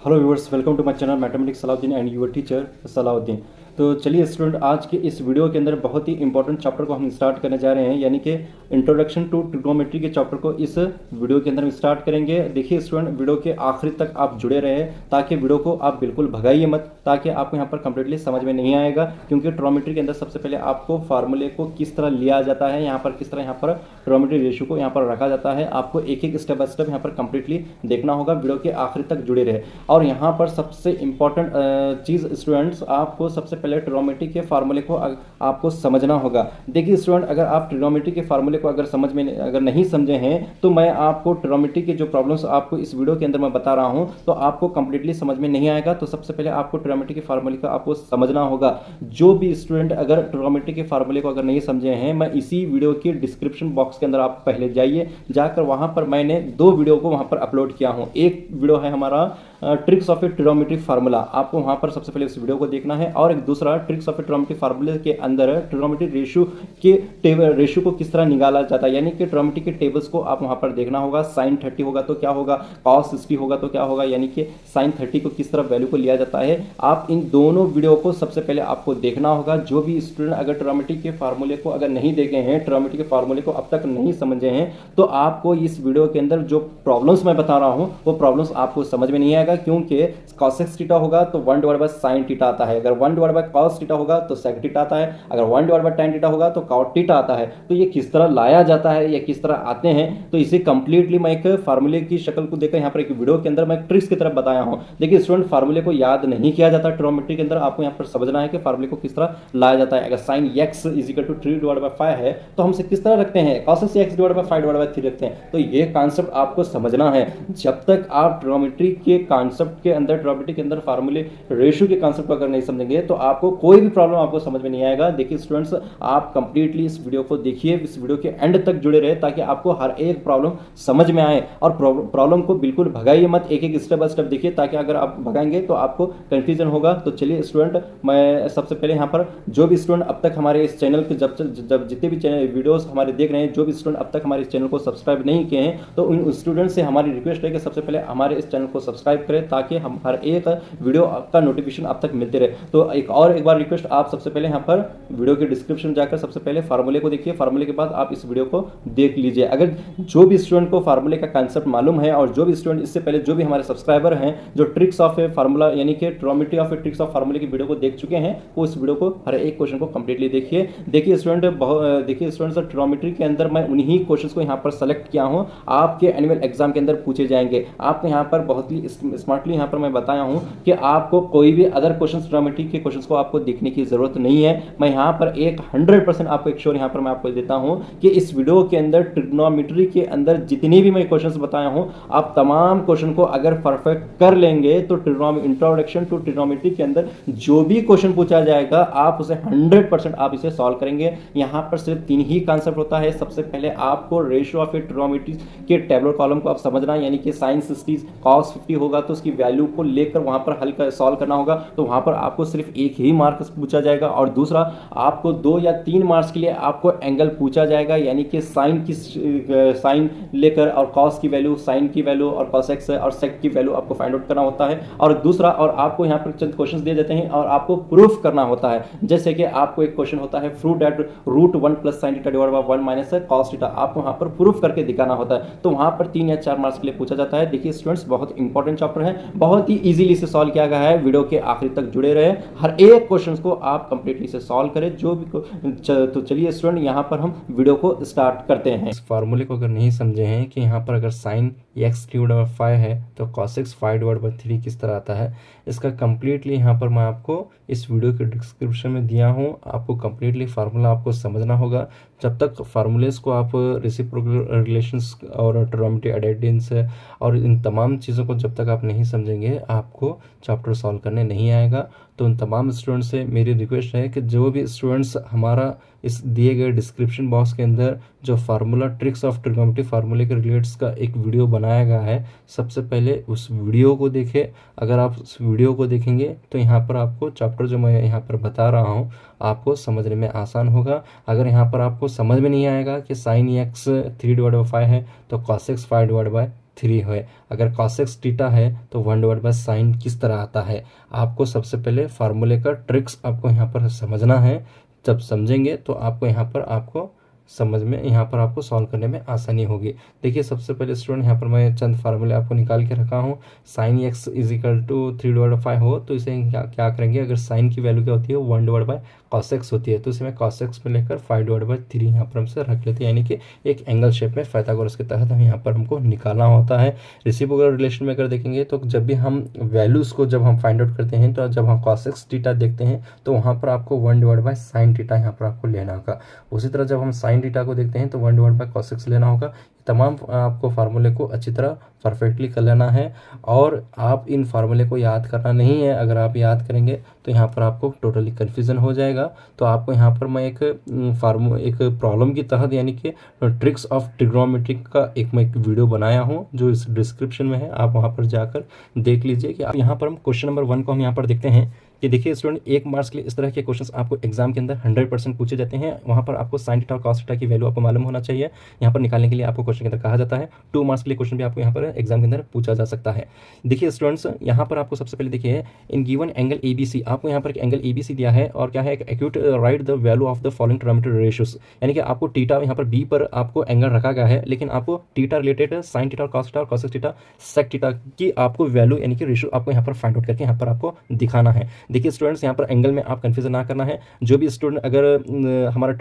Hello viewers, welcome to my channel mathematics Salauddin and your teacher Salauddin. तो चलिए student, आज के इस वीडियो के अंदर बहुत ही इंपॉर्टेंट चैप्टर को हम स्टार्ट करने जा रहे हैं, यानी कि इंट्रोडक्शन टू ट्रिग्नोमेट्री के चैप्टर को इस वीडियो के अंदर हम स्टार्ट करेंगे। देखिए स्टूडेंट, वीडियो के आखिरी तक आप जुड़े रहे ताकि वीडियो को आप बिल्कुल भगाइए मत, ताकि आपको यहाँ पर कंप्लीटली समझ में नहीं आएगा। क्योंकि ट्रिग्नोमेट्री के अंदर सबसे पहले आपको फार्मूले को किस तरह लिया जाता है, यहाँ पर किस तरह यहाँ पर ट्रिग्नोमेट्री रेशियो को यहाँ पर रखा जाता है, आपको एक एक स्टेप बाय स्टेप यहाँ पर कंप्लीटली देखना होगा। वीडियो के आखिरी तक जुड़े रहे। और यहाँ पर सबसे इंपॉर्टेंट चीज़ स्टूडेंट्स, आपको सबसे पहले ट्रिग्नोमेट्री के फार्मूले को आपको समझना होगा। देखिए स्टूडेंट, अगर आप ट्रिग्नोमेट्री के फार्मूले को अगर नहीं समझे हैं, तो मैं आपको ट्रिग्नोमेट्री के जो प्रॉब्लम्स आपको इस वीडियो के अंदर मैं बता रहा हूं, तो आपको कंप्लीटली समझ में नहीं आएगा। तो सबसे पहले आपको ट्रिग्नोमेट्री के फार्मूले का आपको समझना होगा। जो भी स्टूडेंट अगर ट्रिग्नोमेट्री के फार्मूले को अगर नहीं समझे हैं, मैं इसी वीडियो के डिस्क्रिप्शन बॉक्स के अंदर आप पहले जाइए, जाकर वहां पर मैंने 2 वीडियो को वहां पर अपलोड किया हूं। एक वीडियो है हमारा tricks of A trigonometric formula, आपको वहां पर सबसे पहले इस वीडियो को देखना है। और एक दूसरा ट्रिक्स ऑफ ए ट्रिग्नोमेट्रिक फार्मूले के अंदर ट्रिग्नोमेट्रिक रेशियो के रेशियो को किस तरह निकाला जाता है, यानी कि ट्रिग्नोमेट्री के टेबल्स को आप वहां पर देखना होगा। sin 30 होगा तो क्या होगा, cos 60 होगा तो क्या होगा, यानी कि sin 30 को किस तरह वैल्यू को लिया जाता है। आप इन दोनों वीडियो को सबसे पहले आपको देखना होगा। जो भी स्टूडेंट अगर ट्रिग्नोमेट्री के फार्मूले को अगर नहीं देखे हैं, ट्रिग्नोमेट्री के फार्मूले को अब तक नहीं समझे हैं, तो आपको इस वीडियो के अंदर जो प्रॉब्लम्स मैं बता रहा हूं वो प्रॉब्लम्स आपको समझ में नहीं आएगा। क्योंकि cos थीटा होगा तो 1/sin थीटा आता है, अगर 1/cos थीटा होगा तो sec थीटा आता है, अगर 1/tan थीटा होगा तो cot थीटा आता है। तो ये किस तरह लाया जाता है या किस तरह आते हैं, तो इसे कंप्लीटली मैं एक फार्मूले की शक्ल को देकर यहाँ पर एक वीडियो के अंदर मैं ट्रिक्स की तरफ बताया हूँ। देखिए स्टूडेंट, फार्मूले को याद नहीं किया जाता ट्रिग्नोमेट्री के अंदर, आपको यहाँ पर समझना है कि फार्मूले को किस तरह लाया जाता है। अगर sin x = 3/5 है तो हम इसे किस तरह रखते हैं, cos x / 5/3 रखते हैं। तो ये कॉन्सेप्ट आपको समझना है। जब तक आप ट्रिग्नोमेट्री के कॉन्सेप्ट के अंदर, ट्रिग्नोमेट्री के अंदर फार्मूले रेशियो के कॉन्सेप्ट को अगर नहीं समझेंगे, तो आपको कोई भी प्रॉब्लम आपको समझ में नहीं आएगा। देखिए स्टूडेंट्स, आप कंप्लीटली इस वीडियो को देखिए, इस वीडियो के एंड तक जुड़े रहे, ताकि आपको हर एक प्रॉब्लम समझ में आए। और प्रॉब्लम को बिल्कुल भगाइए मत, एक एक स्टेप बाय स्टेप देखिए, ताकि अगर आप भगाएंगे तो आपको कंफ्यूजन होगा। तो चलिए स्टूडेंट, मैं सबसे पहले यहाँ पर जो भी स्टूडेंट अब तक हमारे इस चैनल के जब जितने भी चैनल वीडियोस हमारे देख रहे हैं, जो भी स्टूडेंट अब तक हमारे इस चैनल को सब्सक्राइब नहीं किए हैं, तो उन स्टूडेंट से हमारी रिक्वेस्ट है कि सबसे पहले हमारे इस चैनल को सब्सक्राइब करें, ताकि हम हर एक वीडियो का नोटिफिकेशन अब तक मिलते रहे। तो एक बार रिक्वेस्ट, आप सबसे पहले यहाँ पर वीडियो के डिस्क्रिप्शन जाकर सबसे पहले फार्मूले को देखिए, फार्मूले के बाद आप इस वीडियो को देख लीजिए। अगर जो भी स्टूडेंट को फार्मूले का कांसेप्ट मालूम है, और जो भी स्टूडेंट इससे पहले जो भी हमारे सब्सक्राइबर हैं जो ट्रिक्स ऑफ ए फार्मूला यानी कि trigonometry of A tricks of फार्मूले की वीडियो को देख चुके हैं, वो इस वीडियो को हर एक क्वेश्चन को कंप्लीटली देखिए। देखिए स्टूडेंट, ट्रिग्नोमेट्री के अंदर मैं उन्हीं क्वेश्चन को यहाँ पर सेलेक्ट किया हूँ, आपके एनुअल एग्जाम के अंदर पूछे जाएंगे। आपको यहाँ पर बहुत ही स्मार्टली यहाँ पर मैं बताया हूँ कि आपको कोई भी अदर क्वेश्चन, ट्रिग्नोमेट्री के क्वेश्चंस को आपको देखने की जरूरत नहीं है। मैं यहाँ पर 100% आपको एक श्योर यहाँ पर मैं आपको देता हूँ कि इस वीडियो के अंदर ट्रिग्नोमेट्री के अंदर जितने भी मैं क्वेश्चंस बताया हूँ, आप तमाम क्वेश्चन को अगर परफेक्ट कर लेंगे, तो इंट्रोडक्शन टू ट्रिग्नोमेट्री के अंदर जो भी क्वेश्चन पूछा जाएगा, आप उसे 100% आप इसे सॉल्व करेंगे। यहाँ पर सिर्फ 3 ही कॉन्सेप्ट होता है। सबसे पहले आपको रेशियो ऑफ ए ट्रिग्नोमेट्री के टेबुलर कॉलम को आप समझना है, यानी कि sin 60 cos 50 होगा तो उसकी वैल्यू को लेकर वहां पर हल कर सॉल्व करना होगा। तो वहां पर आपको सिर्फ एक ही मार्क्स पूछा जाएगा। और दूसरा, आपको 2 या 3 मार्क्स के लिए आपको एंगल पूछा जाएगा, यानी कि साइन लेकर और cos की वैल्यू, साइन की वैल्यू और cos x और sec की वैल्यू आपको फाइंड आउट करना होता है। और दूसरा, और आपको यहाँ पर चंद क्वेश्चंस दिए जाते हैं और आपको प्रूफ करना होता है। जैसे कि आपको एक क्वेश्चन होता है, प्रूव दैट √1 + sin θ / 1 - cos θ, आपको वहां पर प्रूफ करके दिखाना होता है। तो वहां पर 3 या 4 मार्क्स के लिए पूछा जाता है। देखिए स्टूडेंट्स, बहुत इंपॉर्टेंट चैप्टर है, बहुत ही इजीली से सॉल्व किया गया है। वीडियो के आखिरी तक जुड़े रहे, हर एक क्वेश्चन को आप कंप्लीटली से सॉल्व करें जो भी तो चलिए स्टूडेंट, यहाँ पर हम वीडियो को स्टार्ट करते हैं। इस फार्मूले को अगर नहीं समझे हैं कि यहाँ पर अगर sin x ³ 5 है तो cos x 5/3 किस तरह आता है, इसका कंप्लीटली यहाँ पर मैं आपको इस वीडियो के डिस्क्रिप्शन में दिया हूँ। आपको कंप्लीटली फार्मूला आपको समझना होगा। जब तक फार्मूलेस को आप रेसिप्रोकल रिलेशंस और ट्रिग्नोमेट्री एडिटिव्स और इन तमाम चीज़ों को जब तक आप नहीं समझेंगे, आपको चैप्टर सॉल्व करने नहीं आएगा। तो उन तमाम स्टूडेंट्स से मेरी रिक्वेस्ट है कि जो भी स्टूडेंट्स हमारा इस दिए गए डिस्क्रिप्शन बॉक्स के अंदर जो फार्मूला ट्रिक्स ऑफ ट्रिग्नोमेट्री फार्मूले के रिलेट्स का एक वीडियो बनाया गया है, सबसे पहले उस वीडियो को देखें। अगर आप उस वीडियो को देखेंगे तो यहाँ पर आपको चैप्टर जो मैं यहाँ पर बता रहा हूँ आपको समझने में आसान होगा। अगर यहाँ पर आपको समझ में नहीं आएगा कि sin x 3/5 है तो cos x 5/3 3 है। अगर cos x थीटा है तो 1/, साइन किस तरह आता है। आपको सबसे पहले फार्मूले का ट्रिक्स आपको यहाँ पर समझना है। जब समझेंगे तो आपको यहाँ पर आपको समझ में, यहाँ पर आपको सॉल्व करने में आसानी होगी। देखिए सबसे पहले स्टूडेंट यहाँ पर मैं चंद फार्मूले आपको निकाल के रखा हूँ। Sine x is equal to 3/5 हो तो इसे क्या करेंगे, अगर साइन की वैल्यू क्या होती है 1/, cos x होती है, तो इसे मैं cos x में लेकर 5/3 यहाँ पर हमसे रख लेते हैं, यानी कि एक एंगल शेप में पाइथागोरस के तहत हम यहाँ पर हमको निकालना होता है। रेसिप्रोकल रिलेशन में अगर देखेंगे तो जब भी हम वैल्यूज़ को जब हम फाइंड आउट करते हैं, तो जब हम cos x थीटा देखते हैं तो वहाँ पर आपको 1/, साइन थीटा यहाँ पर आपको लेना होगा। उसी तरह जब हम साइन थीटा को देखते हैं तो 1/, cos x लेना होगा। तमाम आपको फार्मूले को अच्छी तरह परफेक्टली कर लेना है, और आप इन फार्मूले को याद करना नहीं है। अगर आप याद करेंगे तो यहाँ पर आपको टोटली कन्फ्यूज़न हो जाएगा। तो आपको यहाँ पर मैं एक प्रॉब्लम की तहत, यानी कि ट्रिक्स ऑफ ट्रिग्नोमेट्री का मैं एक वीडियो बनाया हूँ जो इस डिस्क्रिप्शन में है, आप वहाँ पर जाकर देख लीजिए। कि आप यहाँ पर हम क्वेश्चन नंबर 1 को हम यहाँ पर देखते हैं कि देखिए स्टूडेंट, 1 मार्क्स के लिए इस तरह के क्वेश्चंस आपको एग्जाम के अंदर 100% पूछे जाते हैं। वहाँ पर आपको साइन थीटा और कॉस थीटा की वैल्यू आपको मालूम होना चाहिए। यहाँ पर निकालने के लिए आपको क्वेश्चन के अंदर कहा जाता है। 2 मार्क्स के लिए क्वेश्चन भी आपको यहाँ पर एग्जाम के अंदर पूछा जा सकता है। देखिए स्टूडेंट्स, यहाँ पर आपको सबसे पहले देखिए इन गिवन एंगल ABC, आपको यहाँ पर एक एंगल ABC दिया है, और क्या है, acute right the value of the following trigonometry ratios, यानी कि आपको थीटा यहाँ पर B पर आपको एंगल रखा गया है, लेकिन आपको थीटा रिलेटेड साइन थीटा और कॉस थीटा और कॉस थीटा सेक थीटा की आपको वैल्यू यानी कि रेशियो आपको यहाँ पर फाइंड आउट करके यहाँ पर आपको दिखाना है। देखिए स्टूडेंट्स, यहाँ पर एंगल में आप कंफ्यूजन ना करना है। जो भी स्टूडेंट अगर हमारा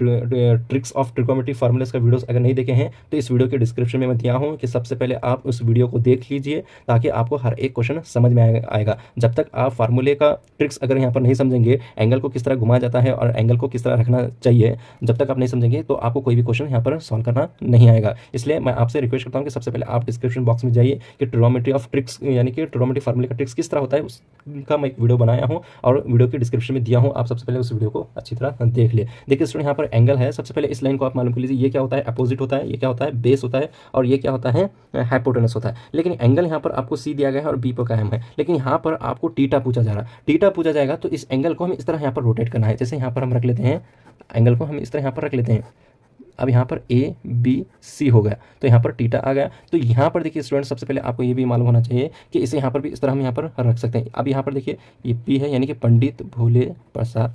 ट्रिक्स ऑफ ट्रिग्नोमेट्री फार्मूलेस का वीडियोस अगर नहीं देखे हैं तो इस वीडियो के डिस्क्रिप्शन में मैं दिया हूँ कि सबसे पहले आप उस वीडियो को देख लीजिए, ताकि आपको हर एक क्वेश्चन समझ में आएगा। जब तक आप फार्मूले का ट्रिक्स अगर यहाँ पर नहीं समझेंगे, एंगल को किस तरह घुमाया जाता है और एंगल को किस तरह रखना चाहिए, जब तक आप नहीं समझेंगे तो आपको कोई भी क्वेश्चन यहाँ पर सॉल्व करना नहीं आएगा। इसलिए मैं आपसे रिक्वेस्ट करता हूँ कि सबसे पहले आप डिस्क्रिप्शन बॉक्स में जाइए कि ट्रिग्नोमेट्री ऑफ ट्रिक्स यानी कि ट्रिग्नोमेट्री फार्मूले का ट्रिक्स किस तरह होता है उसका मैं एक वीडियो बनाया हूँ, और वीडियो के डिस्क्रिप्शन में दिया हूँ। आप सबसे पहले उस वीडियो को अच्छी तरह देख लिए। देखिए स्टूडेंट, यहाँ पर एंगल है। सबसे पहले इस लाइन को आप मालूम कर लीजिए, ये क्या होता है, अपोजिट होता है, ये क्या होता है, बेस होता है, और ये क्या होता है, हाइपोटेनस होता है। लेकिन एंगल यहाँ पर आपको C दिया गया है और B पर कायम है, लेकिन यहाँ पर आपको थीटा पूछा जा रहा है। थीटा पूछा जाएगा तो इस एंगल को हम इस तरह यहाँ पर रोटेट करना है। जैसे यहाँ पर हम रख लेते हैं एंगल को, हम इस तरह यहाँ पर रख लेते हैं। अब यहाँ पर ABC हो गया, तो यहाँ पर थीटा आ गया। तो यहाँ पर देखिए स्टूडेंट, सबसे पहले आपको ये भी मालूम होना चाहिए कि इसे यहाँ पर भी इस तरह हम यहाँ पर रख सकते हैं। अब यहाँ पर देखिए ये P है, यानी कि पंडित भोले प्रसाद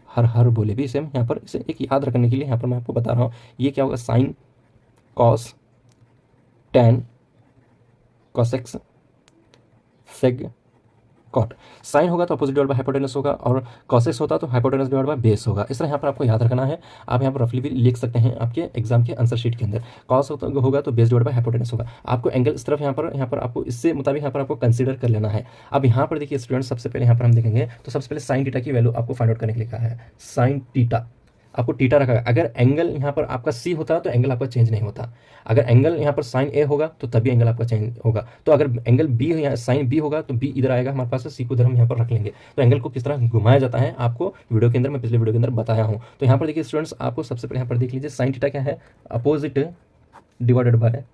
हर हर बोले, भी इसे हम यहाँ पर इसे एक याद रखने के लिए यहाँ पर मैं आपको बता रहा हूँ। ये क्या होगा, sine cos tan cosec sec cot. Sine होगा तो अपोजिट डिवाइड बाय हाइपोटेनस होगा, और कॉसेक्स होता तो हाइपोटेनस डिवाइड बाय बेस होगा। इस तरह यहाँ पर आपको याद रखना है। आप यहाँ पर रफली भी लिख सकते हैं आपके एग्जाम के आंसर शीट के अंदर। कॉस होगा तो बेस डिवाइड बाय हाइपोटेनस होगा। आपको एंगल इस तरफ यहाँ पर आपको इससे मुताबिक यहाँ पर आपको कंसीडर कर लेना है। अब यहाँ पर देखिए स्टूडेंट, सबसे पहले यहाँ पर हम देखेंगे तो सबसे पहले साइन थीटा की वैल्यू आपको फाइंड आउट करने के लिए कहा है। साइन थीटा आपको थीटा रखा है। अगर एंगल यहाँ पर आपका C होता तो एंगल आपका चेंज नहीं होता। अगर एंगल यहाँ पर साइन A होगा तो तभी एंगल आपका चेंज होगा। तो अगर एंगल B यहाँ साइन B होगा तो B इधर आएगा हमारे पास, C को इधर हम यहाँ पर रख लेंगे। तो एंगल को किस तरह घुमाया जाता है आपको वीडियो के अंदर, मैं पिछले वीडियो के अंदर बताया हूँ। तो यहाँ पर देखिए स्टूडेंट्स, आपको सबसे पहले यहाँ पर देख लीजिए साइन थीटा क्या है, अपोजिट डिवाइडेड बाय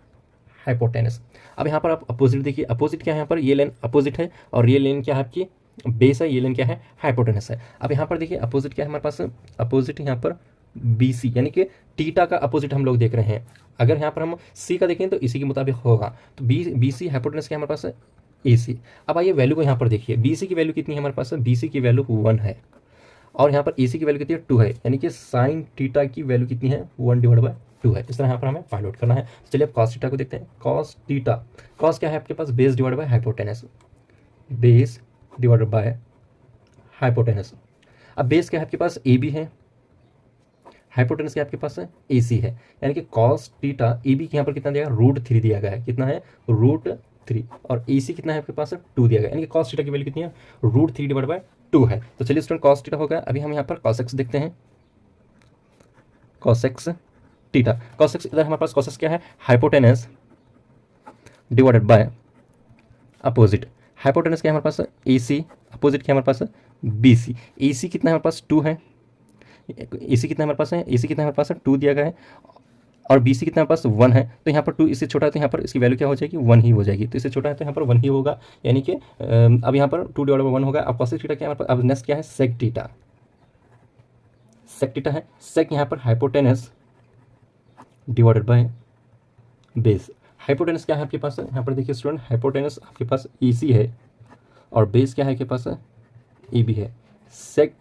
हाइपोटेनस। अब यहाँ पर आप अपोजिट देखिए, अपोजिट क्या है, यहाँ पर ये लेन अपोजिट है और ये लेन क्या है आपकी बेस है, ये लेन क्या है, हाइपोटेनस है। अब यहाँ पर देखिए अपोजिट क्या है हमारे पास, अपोजिट यहाँ पर BC, यानी कि थीटा का अपोजिट हम लोग देख रहे हैं। अगर यहाँ पर हम C का देखें तो इसी के मुताबिक होगा। तो BC हाइपोटेनस क्या हमारे पास है, AC। अब आइए वैल्यू को यहाँ पर देखिए, BC की वैल्यू कितनी है हमारे पास, BC की वैल्यू 1 है, और यहाँ पर AC की वैल्यू कितनी है, 2 है, यानी कि साइन थीटा की वैल्यू कितनी है, 1/2 है। इस तरह यहाँ पर हमें फाइंड आउट करना है। तो चलिए अब कॉस थीटा को देखते हैं। कॉस थीटा, कॉस क्या है आपके पास, base divide by hypotenuse, base divided by hypotenuse. अब बेस क्या है आपके पास, AB है, हाइपोटेनस क्या आपके पास है, AC है, यानी कि कॉस थीटा AB यहाँ पर कितना दिया गया, √3 दिया गया है। कितना है, √3, और AC कितना है आपके पास, 2 दिया गया, यानी कि कॉस थीटा की वैल्यू कितनी है, √3/2 है। तो चलिए स्टूडेंट, कॉस थीटा हो गया। अभी हम यहाँ पर कॉस एक्स देखते हैं, cos x theta. Cos x, इधर हमारे पास कॉस एक्स क्या है, hypotenuse divided by opposite. Hypotenuse क्या है हमारे पास, AC, अपोजिट क्या है हमारे पास, BC। AC कितना है हमारे पास, 2 है, AC कितना हमारे पास है, AC कितना हमारे पास है, 2 दिया गया है, और BC कितना हमारे पास 1 है। तो यहाँ पर 2 इससे छोटा है तो यहाँ पर इसकी वैल्यू क्या हो जाएगी, 1 ही हो जाएगी। तो इससे छोटा है तो यहाँ पर 1 ही होगा, यानी कि अब यहाँ पर 2/1 होगा। अब कॉसेक थीटा क्या है हमारे पास, अब नेक्स्ट क्या है, सेक थीटा। सेक थीटा है, सेक यहाँ पर hypotenuse divided by base. Hypotenuse क्या है आपके पास, यहाँ पर देखिए स्टूडेंट, हाइपोटेनस आपके पास AC है और बेस क्या है आपके पास, AB है। सेक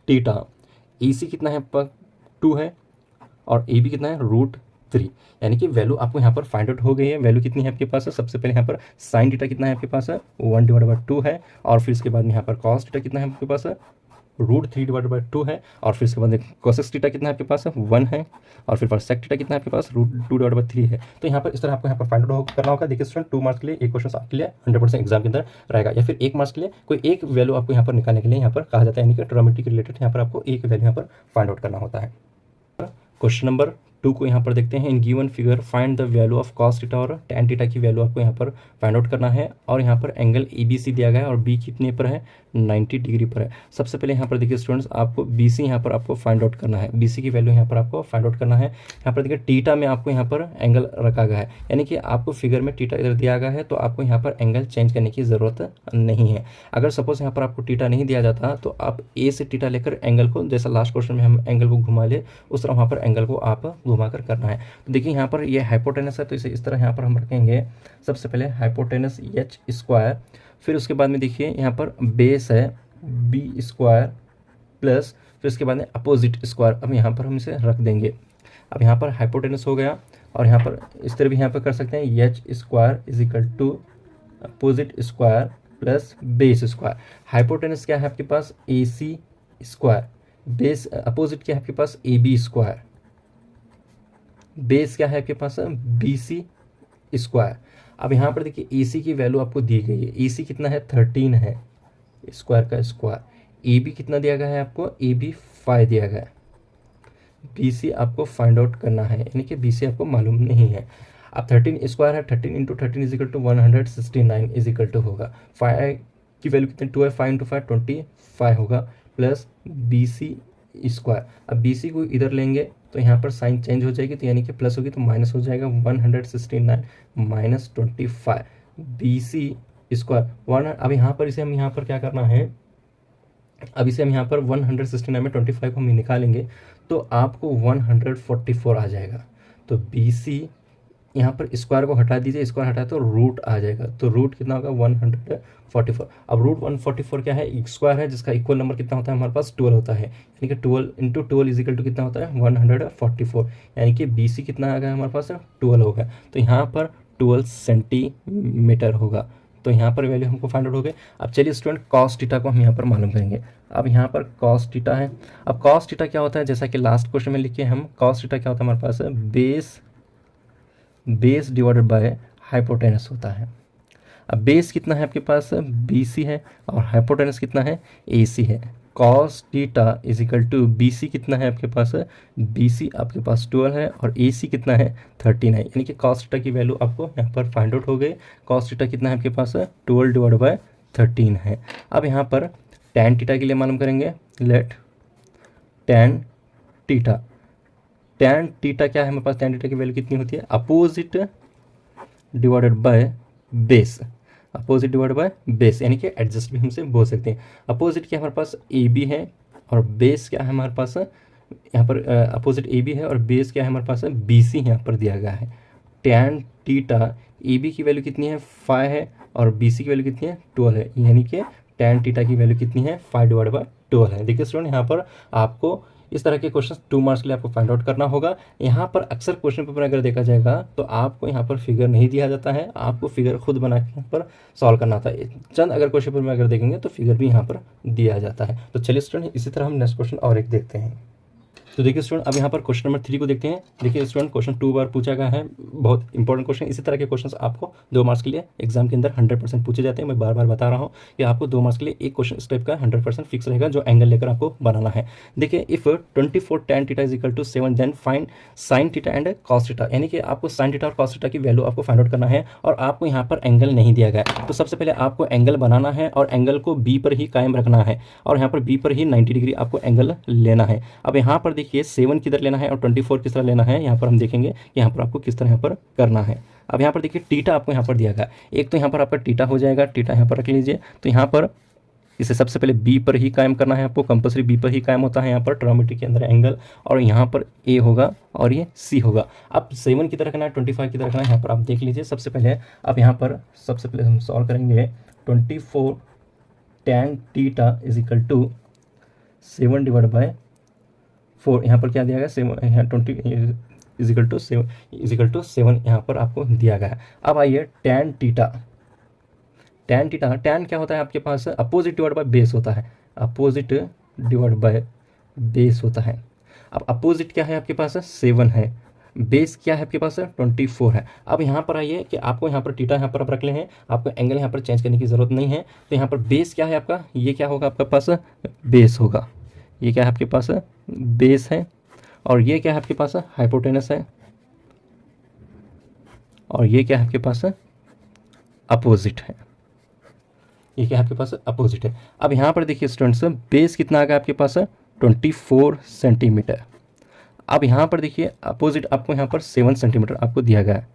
टीटा, AC कितना है आपका 2 है और AB कितना है √3, यानी कि वैल्यू आपको यहाँ पर फाइंड आउट हो गई है। वैल्यू कितनी है आपके पास है, सबसे पहले यहाँ पर साइन टीटा कितना है आपके पास है 1/2 है, और फिर इसके बाद में यहाँ पर कॉस टीटा कितना है आपके पास है √3/2 है, और फिर इसके बाद कोसेक टीटा कितना है आपके पास है 1 है, और फिर सेक टीटा कितना है आपके पास √2/3 है। तो यहाँ पर इस तरह आपको यहाँ पर फाइंड आउट करना होगा। देखिए स्टूडेंट 2 मार्क्स के लिए एक क्वेश्चन आपके लिए 100% एग्जाम के अंदर रहेगा, या फिर 1 मार्क्स के लिए कोई एक वैल्यू आपको यहाँ पर निकालने के लिए यहाँ पर कहा जाता है, यानी कि ट्रिग्नोमेट्री के रिलेटेड यहाँ पर आपको एक वैल्यू यहाँ पर फाइंड आउट करना होता है। क्वेश्चन नंबर 2 को यहाँ पर देखते हैं। In given figure find the value of cos theta और टैन टीटा की वैल्यू आपको यहाँ पर फाइंड आउट करना है, और यहाँ पर एंगल ABC दिया गया है और B कितने पर है 90 डिग्री पर है। सबसे पहले यहाँ पर देखिए स्टूडेंट्स, आपको BC यहाँ पर आपको फाइंड आउट करना है, BC की वैल्यू यहाँ पर आपको फाइंड आउट करना है। यहाँ पर देखिए टीटा में आपको यहाँ पर एंगल रखा गया है, यानी कि आपको फिगर में टीटा इधर दिया गया है, तो आपको यहाँ पर एंगल चेंज करने की ज़रूरत नहीं है। अगर सपोज यहाँ पर आपको टीटा नहीं दिया जाता तो आप A से टीटा लेकर एंगल को, जैसा लास्ट क्वेश्चन में हम एंगल को घुमा ले, उस तरह वहाँ पर एंगल को आप घुमा कर करना है। तो देखिए यहाँ पर ये हाइपोटेनस है, तो इसे इस तरह यहाँ पर हम रखेंगे। सबसे पहले हाइपोटेनस H², फिर उसके बाद में देखिए यहाँ पर बेस है B² प्लस, फिर उसके बाद में अपोजिट स्क्वायर, अब यहाँ पर हम इसे रख देंगे। अब यहाँ पर हाइपोटेनस हो गया, और यहाँ पर इस तरह भी यहाँ पर कर सकते हैं H² = opposite square plus base square. Hypotenuse क्या है आपके पास AC², बेस अपोजिट क्या है आपके पास AB², बेस क्या है आपके पास BC²। अब यहाँ पर देखिए AC की वैल्यू आपको दी गई है, AC कितना है 13 है, स्क्वायर का स्क्वायर। AB कितना दिया गया है आपको, AB 5 दिया गया है। BC आपको फाइंड आउट करना है, यानी कि BC आपको मालूम नहीं है। अब 13 स्क्वायर है, 13 × 13 = 169 होगा। 5 की वैल्यू कितनी 2 है, 5 × 5 25 होगा, प्लस BC²। अब BC को इधर लेंगे तो यहाँ पर साइन चेंज हो जाएगी, तो यानी कि प्लस होगी तो माइनस हो जाएगा, 169 - 25 BC²। अब यहाँ पर इसे हम यहाँ पर क्या करना है, अब इसे हम यहाँ पर 169 में 25 को हम निकालेंगे तो आपको 144 आ जाएगा। तो BC यहाँ पर स्क्वायर को हटा दीजिए, स्क्वायर हटाए तो रूट आ जाएगा, तो रूट कितना होगा 144। अब रूट 144 क्या है, स्क्वायर है, जिसका इक्वल नंबर कितना होता है हमारे पास 12 होता है, यानी कि 12 × 12 = कितना होता है 144, यानी कि BC कितना आ गया हमारे पास 12 होगा। तो यहाँ पर 12 सेंटीमीटर होगा, तो यहाँ पर वैल्यू हमको फाइंड आउट हो गई। अब चलिए स्टूडेंट कॉस टीटा को हम यहाँ पर मालूम करेंगे। अब यहाँ पर कॉस टीटा है, अब कॉस टीटा क्या होता है, जैसा कि लास्ट क्वेश्चन में लिखे हम, कॉस टीटा क्या होता है हमारे पास बेस डिवाइडेड बाय हाइपोटेनस होता है। अब बेस कितना है आपके पास BC है, और हाइपोटेनस कितना है AC है। कॉस टीटा = BC कितना है आपके पास, BC आपके पास 12 है और AC कितना है 13 है, यानी कि कॉस टीटा की वैल्यू आपको यहाँ पर फाइंड आउट हो गई। कॉस टीटा कितना है आपके पास 12/13 है। अब यहाँ पर टैन टीटा के लिए मालूम करेंगे, let tan theta. Tan theta क्या है हमारे पास, टैन टीटा की वैल्यू कितनी होती है, opposite divided by base, opposite divided by base, यानी कि एडजस्ट भी हमसे बोल सकते हैं। अपोजिट क्या हमारे पास AB है, और बेस क्या है हमारे पास, यहाँ पर अपोजिट AB है और बेस क्या है हमारे पास BC यहाँ पर दिया गया है। टैन टीटा AB की वैल्यू कितनी है 5 है, और BC की वैल्यू कितनी है 12 है, यानी कि टैन टीटा की वैल्यू कितनी है 5/12 है। देखिए स्टूडेंट यहाँ पर आपको इस तरह के क्वेश्चन 2 मार्क्स के लिए आपको फाइंड आउट करना होगा। यहाँ पर अक्सर क्वेश्चन पेपर अगर देखा जाएगा तो आपको यहाँ पर फिगर नहीं दिया जाता है, आपको फिगर खुद बना के यहाँ पर सॉल्व करना था। चंद अगर क्वेश्चन पेपर में अगर देखेंगे तो फिगर भी यहाँ पर दिया जाता है। तो चलिए स्टूडेंट इसी तरह हम नेक्स्ट क्वेश्चन और एक देखते हैं। तो देखिए स्टूडेंट अब यहाँ पर क्वेश्चन नंबर 3 को देखते हैं। देखिए स्टूडेंट क्वेश्चन 2 बार पूछा गया है, बहुत इंपॉर्टेंट क्वेश्चन। इसी तरह के क्वेश्चंस आपको 2 मार्क्स के लिए एग्जाम के अंदर 100% पूछे जाते हैं। मैं बार बार बता रहा हूँ कि आपको 2 मार्क्स के लिए एक क्वेश्चन इस टाइप का 100% फिक्स रहेगा, जो एंगल लेकर आपको बनाना है। देखिए if 24 tan theta = 7 then find sine theta and cos theta, यानी कि आपको साइन थीटा और कॉस थीटा की वैल्यू आपको फाइंड आउट करना है, और आपको यहाँ पर एंगल नहीं दिया गया है। तो सबसे पहले आपको एंगल बनाना है और एंगल को B पर ही कायम रखना है, और यहाँ पर B पर ही 90 डिग्री आपको एंगल लेना है। अब यहाँ पर देखिए 7 किधर लेना है और 24 किस तरह लेना है, यहाँ पर हम देखेंगे कि यहाँ पर आपको किस तरह यहाँ पर करना है। अब यहाँ पर देखिए टीटा आपको यहाँ पर दिया गया, एक तो यहाँ पर आपका टीटा हो जाएगा, टीटा यहाँ पर रख लीजिए। तो यहाँ पर इसे सबसे पहले बी पर ही कायम करना है आपको, कंपल्सरी बी पर ही कायम होता है यहाँ पर ट्रिग्नोमेट्री के अंदर एंगल, और यहाँ पर ए होगा और ये सी होगा। अब 7 की तरह करना है, 25 की तरह करना है, यहाँ पर आप देख लीजिए। सबसे पहले अब यहाँ पर सबसे पहले हम सॉल्व करेंगे 24 tan theta is equal to 7 divide by 4, यहाँ पर क्या दिया गया 7, यहाँ 20 इज इक्वल टू 7 यहाँ पर आपको दिया गया है। अब आइए tan थीटा, tan क्या होता है आपके पास, अपोजिट डिवाइड बाय बेस होता है, अपोजिट डिवाइड बाय बेस होता है। अब अपोजिट क्या है आपके पास 7 है, बेस क्या है आपके पास 24 है। अब यहाँ पर आइए कि आपको यहाँ पर थीटा यहाँ पर आप रख ले हैं, आपको एंगल यहाँ पर चेंज करने की ज़रूरत नहीं है। तो यहाँ पर बेस क्या है आपका, ये क्या होगा आपके पास बेस होगा, ये क्या है आपके पास बेस है, और ये क्या है आपके पास हाइपोटेनस है, और ये क्या है आपके पास अपोजिट है, ये क्या है आपके पास अपोजिट है। अब यहाँ पर देखिए स्टूडेंट्स, बेस कितना आ गया आपके पास 24 सेंटीमीटर। अब यहाँ पर देखिए अपोजिट आपको यहाँ पर 7 सेंटीमीटर आपको दिया गया है,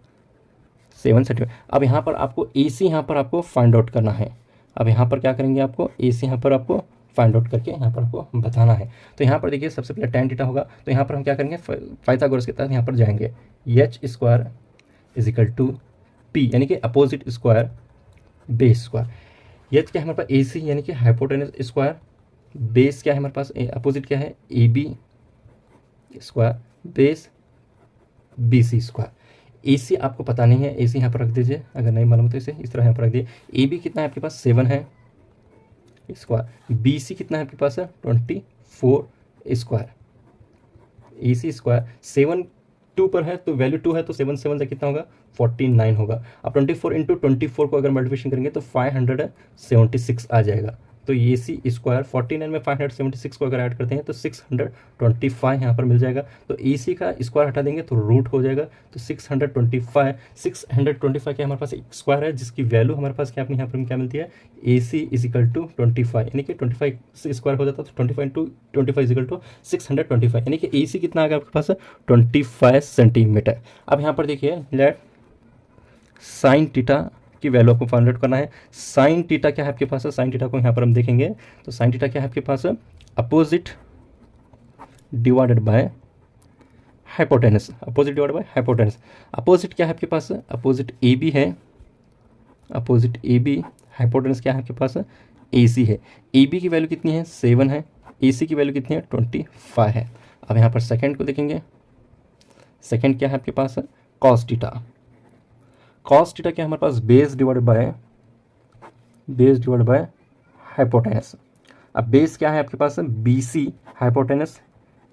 7 सेंटीमीटर। अब यहाँ पर आपको ए सी यहाँ पर आपको फाइंड आउट करना है। अब यहाँ पर क्या करेंगे, आपको ए सी यहाँ पर आपको फाइंड आउट करके यहाँ पर आपको बताना है। तो यहाँ पर देखिए सबसे पहले tan थीटा होगा, तो यहाँ पर हम क्या करेंगे पाइथागोरस के तहत यहाँ पर जाएंगे, H square is equal to P, यानी कि opposite square base square. H क्या है हमारे पास ए सी यानी कि हाइपोटेनस स्क्वायर, बेस क्या है हमारे पास अपोजिट क्या है a b square, base b c square. A c आपको पता नहीं है, ए सी यहाँ पर रख दीजिए, अगर नहीं मालूम तो इसे इस तरह यहाँ पर रख दीजिए। ए बी कितना है आपके पास 7 है स्क्वायर, बी सी कितना है आपके पास 24 स्क्वायर, ए सी स्क्वायर 7 2 पर है तो वैल्यू 2 है, तो 7 7 से कितना होगा 49 होगा। अब 24 इंटू 24 को अगर मल्टीप्लिकेशन करेंगे तो 576 आ जाएगा। तो ए सी स्क्वायर 49 में 576 को अगर ऐड करते हैं तो 625 यहाँ पर मिल जाएगा। तो ए सी का स्क्वायर हटा देंगे तो रूट हो जाएगा, तो 625 क्या हमारे पास एक स्क्वायर है, जिसकी वैल्यू हमारे पास क्या अपने यहाँ पर क्या मिलती है, ए सी इज इक्वल टू 25, यानी कि 25 से स्क्वायर हो जाता है तो 25 इंटू 25 इज इक्वल टू 625, यानी कि ए सी कितना आ गया आपके पास 25 सेंटीमीटर। अब यहाँ पर देखिए लेट साइन थीटा की वैल्यू आपको फाइंड आउट करना है। साइन थीटा क्या है आपके पास, साइन थीटा को यहाँ पर हम देखेंगे तो साइन थीटा क्या है आपके पास opposite divided by hypotenuse, opposite divided by hypotenuse. Opposite क्या है आपके पास, अपोजिट ए बी है, अपोजिट ए बी, हाइपोटेनस क्या है आपके पास ए सी है। ए बी की वैल्यू कितनी है 7 है, ए सी की वैल्यू कितनी है 25 है। अब यहाँ पर सेकेंड को देखेंगे, सेकेंड क्या है आपके पास कॉस थीटा, कॉस थीटा क्या है हमारे पास बेस डिवाइडेड बाय हाइपोटेनस। अब बेस क्या है आपके पास B C, hypotenuse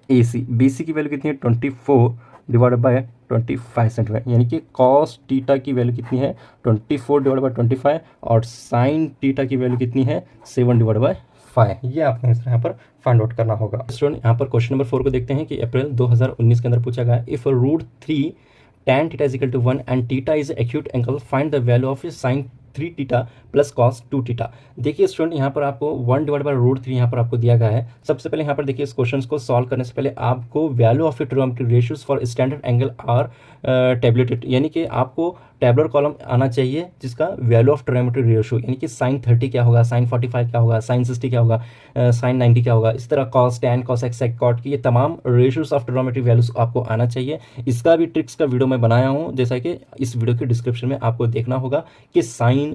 A C, B C की वैल्यू कितनी है 24 डिवाइडेड बाय 25 सेंटीमीटर, यानी कि कॉस थीटा की वैल्यू कितनी है 24 डिवाइड बाय 25, और साइन थीटा की वैल्यू कितनी है 7 डिवाइड बाय 5। ये आपको यहाँ पर फाइंड आउट करना होगा। स्टूडेंट यहाँ पर क्वेश्चन नंबर 4 को देखते हैं कि अप्रैल 2019 के अंदर पूछा गया, if √3 tan theta is equal to 1 and theta is acute angle, find the value of sin 3 theta plus cos 2 theta। देखिए स्टूडेंट यहाँ पर आपको 1 डिवाइड बाय √3 यहाँ पर आपको दिया गया है। सबसे पहले यहाँ पर देखिए इस क्वेश्चन को सॉल्व करने से पहले आपको value of trigonometric ratios for standard angle are tabulated, यानी कि आपको टेबलर कॉलम आना चाहिए जिसका वैल्यू ऑफ ट्रिग्नोमेट्रिक रेशियो, यानी कि sin 30 क्या होगा, sin 45 क्या होगा, sin 60 क्या होगा, sin 90 क्या होगा, इस तरह cos tan cos x sec cot की ये तमाम रेशियोज ऑफ ट्रिग्नोमेट्रिक वैल्यूज आपको आना चाहिए। इसका भी ट्रिक्स का वीडियो मैं बनाया हूँ, जैसा कि इस वीडियो के डिस्क्रिप्शन में आपको देखना होगा कि sin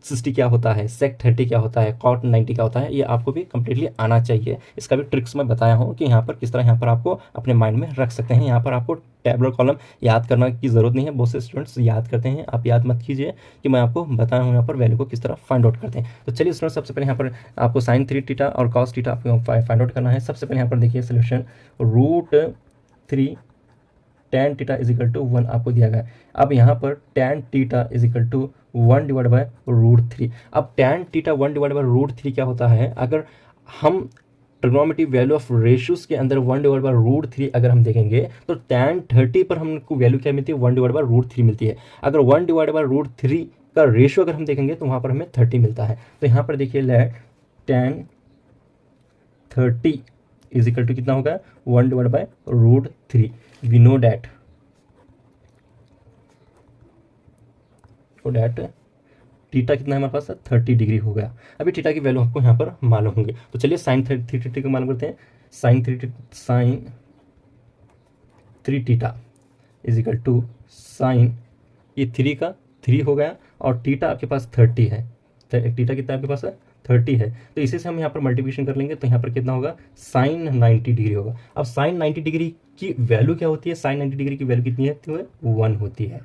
60 क्या होता है, sec 30 क्या होता है, cot 90 क्या होता है, ये आपको भी कम्प्लीटली आना चाहिए। इसका भी ट्रिक्स मैं बताया हूँ कि यहाँ पर किस तरह यहाँ पर आपको अपने माइंड में रख सकते हैं। यहाँ पर आपको टेबलर कॉलम याद करना की ज़रूरत नहीं है, बहुत से स्टूडेंट्स याद करते हैं, आप याद मत कीजिए कि मैं आपको बताया हूँ यहाँ पर वैल्यू को किस तरह फाइंड आउट करते हैं। तो चलिए स्टूडेंट सबसे पहले यहाँ पर आपको sin 3 थीटा और cos थीटा आपको फाइंड आउट करना है। सबसे पहले यहाँ पर देखिए solution √3 tan theta is equal to 1 आपको दिया गया है। अब यहाँ पर tan theta is equal to 1 divide by √3। अब tan थीटा 1 डिवाइड बाय √3 क्या होता है, अगर हम ट्रिग्नोमेट्रिक वैल्यू ऑफ रेशियोज के अंदर 1 डिवाइड बाय √3 अगर हम देखेंगे तो tan 30 पर हमको वैल्यू क्या मिलती है 1 डिवाइड बाय √3 मिलती है। अगर 1 डिवाइड बाय √3 का रेशियो अगर हम देखेंगे तो वहाँ पर हमें 30 मिलता है। तो यहाँ पर देखिए let tan 30 is equal to कितना होगा 1 divide by √3। we know that theta कितना है हमारे पास 30 डिग्री हो गया। अभी थीटा की वैल्यू आपको यहाँ पर मालूम होंगे, तो चलिए साइन 3 को मालूम करते हैं। Sine 3 theta is equal to sine, ये 3 का 3 हो गया और थीटा आपके पास 30 है। थीटा कितना आपके पास 30 है, तो इसी से हम यहाँ पर मल्टीप्लिकेशन कर लेंगे तो यहाँ पर कितना होगा साइन 90 डिग्री होगा। अब साइन 90 डिग्री की वैल्यू क्या होती है, साइन 90 डिग्री की वैल्यू कितनी है तो 1 होती है।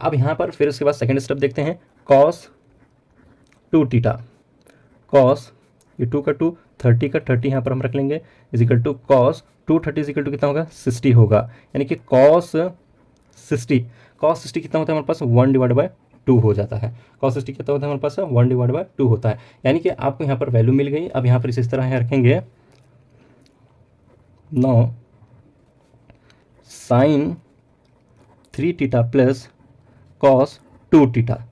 अब यहाँ पर फिर उसके बाद सेकंड स्टेप देखते हैं, कॉस 2 थीटा, कॉस ये 2 का 2 30 का 30 यहाँ पर हम रख लेंगे is equal to cos 230 is equal to कितना होगा 60 होगा, यानी कि कॉस 60 कितना होता है हमारे पास 1/2 हो जाता है। कॉस 60 कितना होता है हमारे पास 1/2 होता है, यानी कि आपको यहाँ पर वैल्यू मिल गई। अब यहाँ पर इस तरह रखेंगे, no sine 3 theta plus cos 2 theta,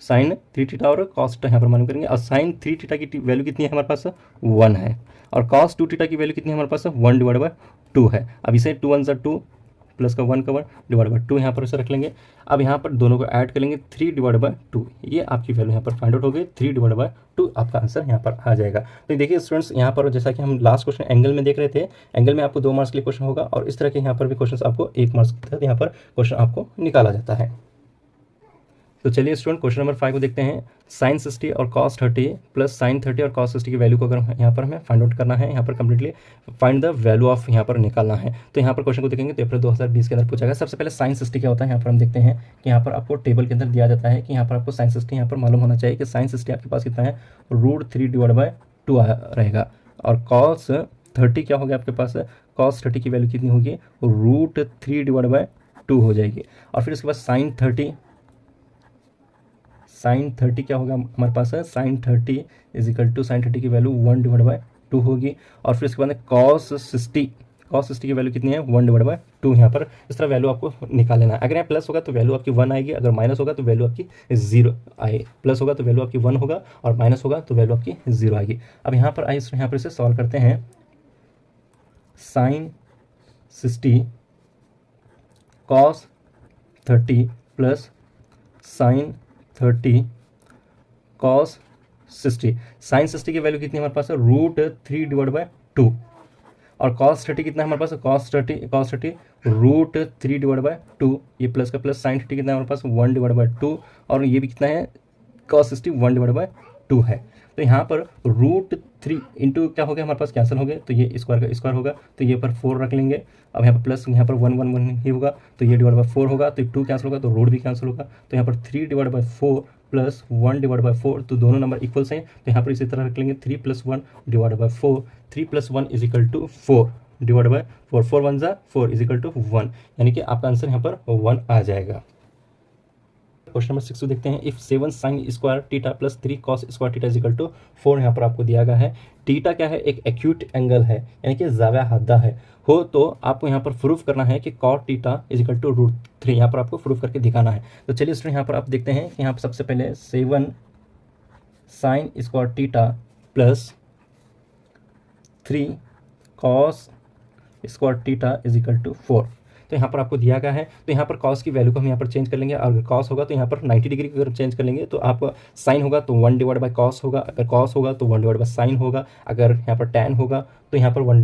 sine 3 theta और कॉस यहाँ पर मालूम करेंगे। और साइन 3 थीटा की वैल्यू कितनी है हमारे पास 1 है, और कॉस 2 थीटा की वैल्यू कितनी है हमारे पास 1/2 है। अब इसे 2 1 2 प्लस का 1 का 1/2 यहाँ पर इसे रख लेंगे। अब यहाँ पर दोनों को ऐड करेंगे 3/2, ये आपकी वैल्यू यहाँ पर फाइंड आउट हो गई 3/2 आपका आंसर यहाँ पर आ जाएगा। तो देखिए स्टूडेंट्स, यहाँ पर जैसा कि हम लास्ट क्वेश्चन एंगल में देख रहे थे, एंगल में आपको 2 मार्क्स के लिए क्वेश्चन होगा और इस तरह के यहाँ पर भी क्वेश्चन आपको 1 मार्क्स के तहत यहाँ पर क्वेश्चन आपको निकाला जाता है। तो चलिए स्टूडेंट क्वेश्चन नंबर 5 को देखते हैं। साइन 60 और कॉस 30 प्लस साइन 30 और कॉस 60 की वैल्यू को अगर यहाँ पर हमें फाइंड आउट करना है, यहाँ पर completely find the value of यहाँ पर निकालना है। तो यहाँ पर क्वेश्चन को देखेंगे तो अप्रैल 2020 के अंदर पूछा गया। सबसे पहले साइन 60 क्या होता है, यहाँ पर हम देखते हैं कि यहाँ पर आपको टेबल के अंदर दिया जाता है कि यहाँ पर आपको साइन 60 यहाँ पर मालूम होना चाहिए कि साइन 60 आपके पास कितना है √3/2 रहेगा, और कॉस 30 क्या हो गया आपके पास, कॉस 30 की वैल्यू कितनी होगी √3/2 हो जाएगी। और फिर उसके बाद साइन 30 क्या होगा हमारे पास है, sine 30 is equal to sine 30 की वैल्यू 1/2 होगी। और फिर उसके बाद कॉस 60 की वैल्यू कितनी है 1/2 यहाँ पर इस तरह वैल्यू आपको निकाल लेना है। अगर यहाँ प्लस होगा तो वैल्यू आपकी 1 आएगी, अगर माइनस होगा तो वैल्यू आपकी 0 आए, प्लस होगा तो वैल्यू आपकी 1 होगा और माइनस होगा तो वैल्यू आपकी 0 आएगी। अब यहाँ पर आइए यहाँ पर इसे सॉल्व करते हैं। Sine 60 cos 30 plus sine 30 cos 60, sine 60 की वैल्यू कितनी है हमारे पास √3/2 और कॉस 30 कितना है हमारे पास कॉस 30 √3/2, ये प्लस का प्लस साइन 30 कितना है हमारे पास 1/2 और ये भी कितना है कॉस 60 1/2 है। तो यहाँ पर √3 इंटू क्या हो गया हमारे पास कैंसिल हो गए, तो ये स्क्वायर का स्क्वायर होगा तो ये पर 4 रख लेंगे। अब यहाँ पर प्लस यहाँ पर 1 1 1 ही होगा तो ये /4 होगा, तो 2 कैंसिल होगा तो रूट भी कैंसिल होगा, तो यहाँ पर 3/4 प्लस 1/4, तो दोनों नंबर इक्वल्स हैं तो यहाँ पर इसी तरह रख लेंगे 3 + 1/4, 3 + 1 इज इक्वल टू 4/4, 4 1 ज़ा 4 इज इक्वल टू 1, यानी कि आपका आंसर यहाँ पर 1 आ जाएगा। क्वेश्चन नंबर 6 देखते हैं। If 7 sin square theta plus 3 cos square theta is equal to 4 यहाँ पर आपको दिया गया है। थीटा क्या है, एक एक्यूट एंगल है, यानी कि ज़ाविया हद्दा है हो, तो आपको यहाँ पर प्रूफ करना है कि cot theta is equal to √3, यहाँ पर आपको प्रूफ करके दिखाना है। तो चलिए स्टूडेंट यहाँ पर आप देखते हैं कि यहाँ पर सबसे पहले 7 sin square theta plus 3 cos square theta is equal to 4, तो यहाँ पर आपको दिया गया है। तो यहाँ पर कॉस की वैल्यू को हम यहाँ पर चेंज कर लेंगे, अगर कॉस होगा तो यहाँ पर 90 डिग्री को अगर चेंज कर लेंगे तो आप साइन होगा तो 1/cos होगा, अगर कॉस होगा तो 1/sin होगा, अगर यहाँ पर tan होगा तो यहाँ पर 1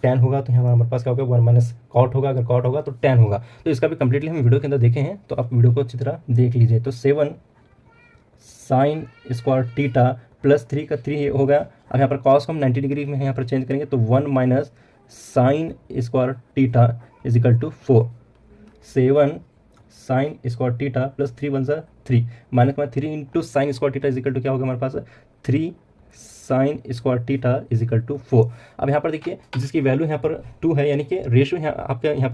tan होगा तो यहाँ पर हमारे पास क्या होगा 1 - cot होगा, अगर cot होगा तो tan होगा। तो इसका भी कंप्लीटली हम वीडियो के अंदर देखे हैं, तो आप वीडियो को अच्छी तरह देख लीजिए। तो 7 sin स्क्वायर थीटा प्लस 3 का 3 हो गया। अब यहाँ पर कॉस को हम 90 डिग्री में यहाँ पर चेंज करेंगे तो 1 - sin square theta is equal to 4, 7 sin square theta plus 3 1 ज़ा 3 माइनस में 3 into sine square theta is equal to क्या होगा हमारे पास 3 sin square theta is equal to 4। अब यहाँ पर देखिए जिसकी वैल्यू यहाँ पर 2 है, यानी कि रेशियो यहाँ आपका यहाँ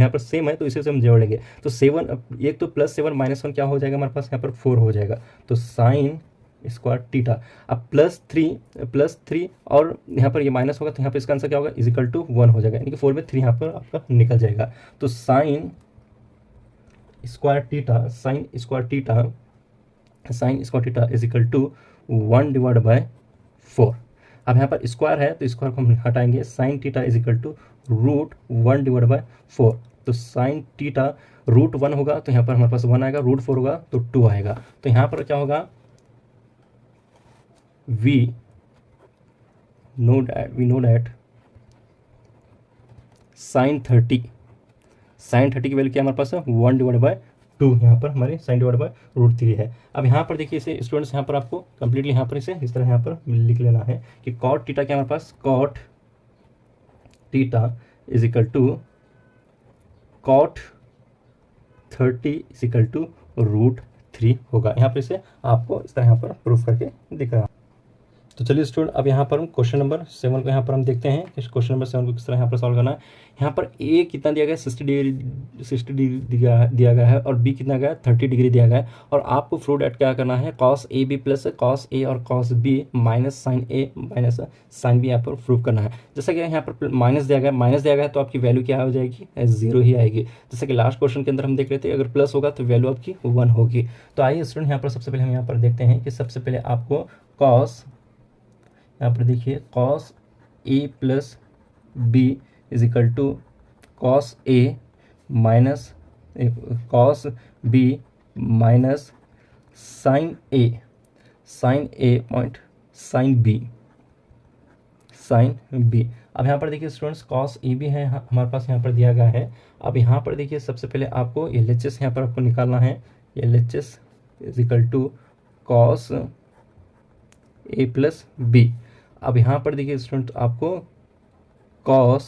पर सेम है, तो इसे से हम जोड़ लेंगे तो 7 एक तो +7 -1 क्या हो जाएगा हमारे पास यहाँ पर 4 हो जाएगा, तो साइन स्क्वायर थीटा। अब +3 और यहाँ पर ये माइनस होगा तो यहाँ पर इसका आंसर क्या होगा इज इक्वल टू 1 हो जाएगा, यानी कि 4 में 3 यहाँ पर आपका निकल जाएगा। तो sine square theta is equal to 1/4। अब यहाँ पर स्क्वायर है तो स्क्वायर को हम हटाएंगे, sine theta is equal to √1/4, तो साइन थीटा √1 होगा तो यहाँ पर हमारे पास 1 आएगा, √4 होगा तो 2 आएगा। तो यहाँ पर क्या होगा वी नो डैट साइन 30 की वैल्यू क्या हमारे पास है 1/2 यहाँ पर हमारे sin/√3 है। अब यहाँ पर देखिए इसे स्टूडेंट्स यहाँ पर आपको कंप्लीटली यहाँ पर इसे इस तरह यहाँ पर लिख लेना है कि cot थीटा क्या हमारे पास cot theta is equal to cot 30 is equal to √3 होगा। यहाँ पर इसे आपको इस तरह यहाँ पर प्रूफ करके दिख रहा है। तो चलिए स्टूडेंट अब यहाँ पर हम क्वेश्चन नंबर 7 को यहाँ पर हम देखते हैं कि क्वेश्चन नंबर 7 को किस तरह यहाँ पर सॉल्व करना है। यहाँ पर ए कितना दिया गया है 60 डिग्री दिया गया है और बी कितना गया है 30 डिग्री दिया गया है और आपको प्रूव दैट क्या करना है cos A B plus cos A और cos B minus sin A minus sin B यहाँ पर प्रूव करना है। जैसा कि यहाँ पर माइनस दिया गया है तो आपकी वैल्यू क्या हो जाएगी 0 ही आएगी। जैसे कि लास्ट क्वेश्चन के अंदर हम देख रहे थे अगर प्लस होगा तो वैल्यू आपकी 1 होगी। तो आइए स्टूडेंट यहाँ पर सबसे पहले हम यहाँ पर देखते हैं कि सबसे पहले आपको cos यहाँ पर देखिए cos A plus B is equal to cos A minus cos B minus sin A point sin B. अब यहाँ पर देखिए स्टूडेंट्स cos ए बी है हमारे पास यहाँ पर दिया गया है। अब यहाँ पर देखिए सबसे पहले आपको LHS यहाँ पर आपको निकालना है। LHS is equal to cos A plus B. अब यहाँ पर देखिए स्टूडेंट आपको cos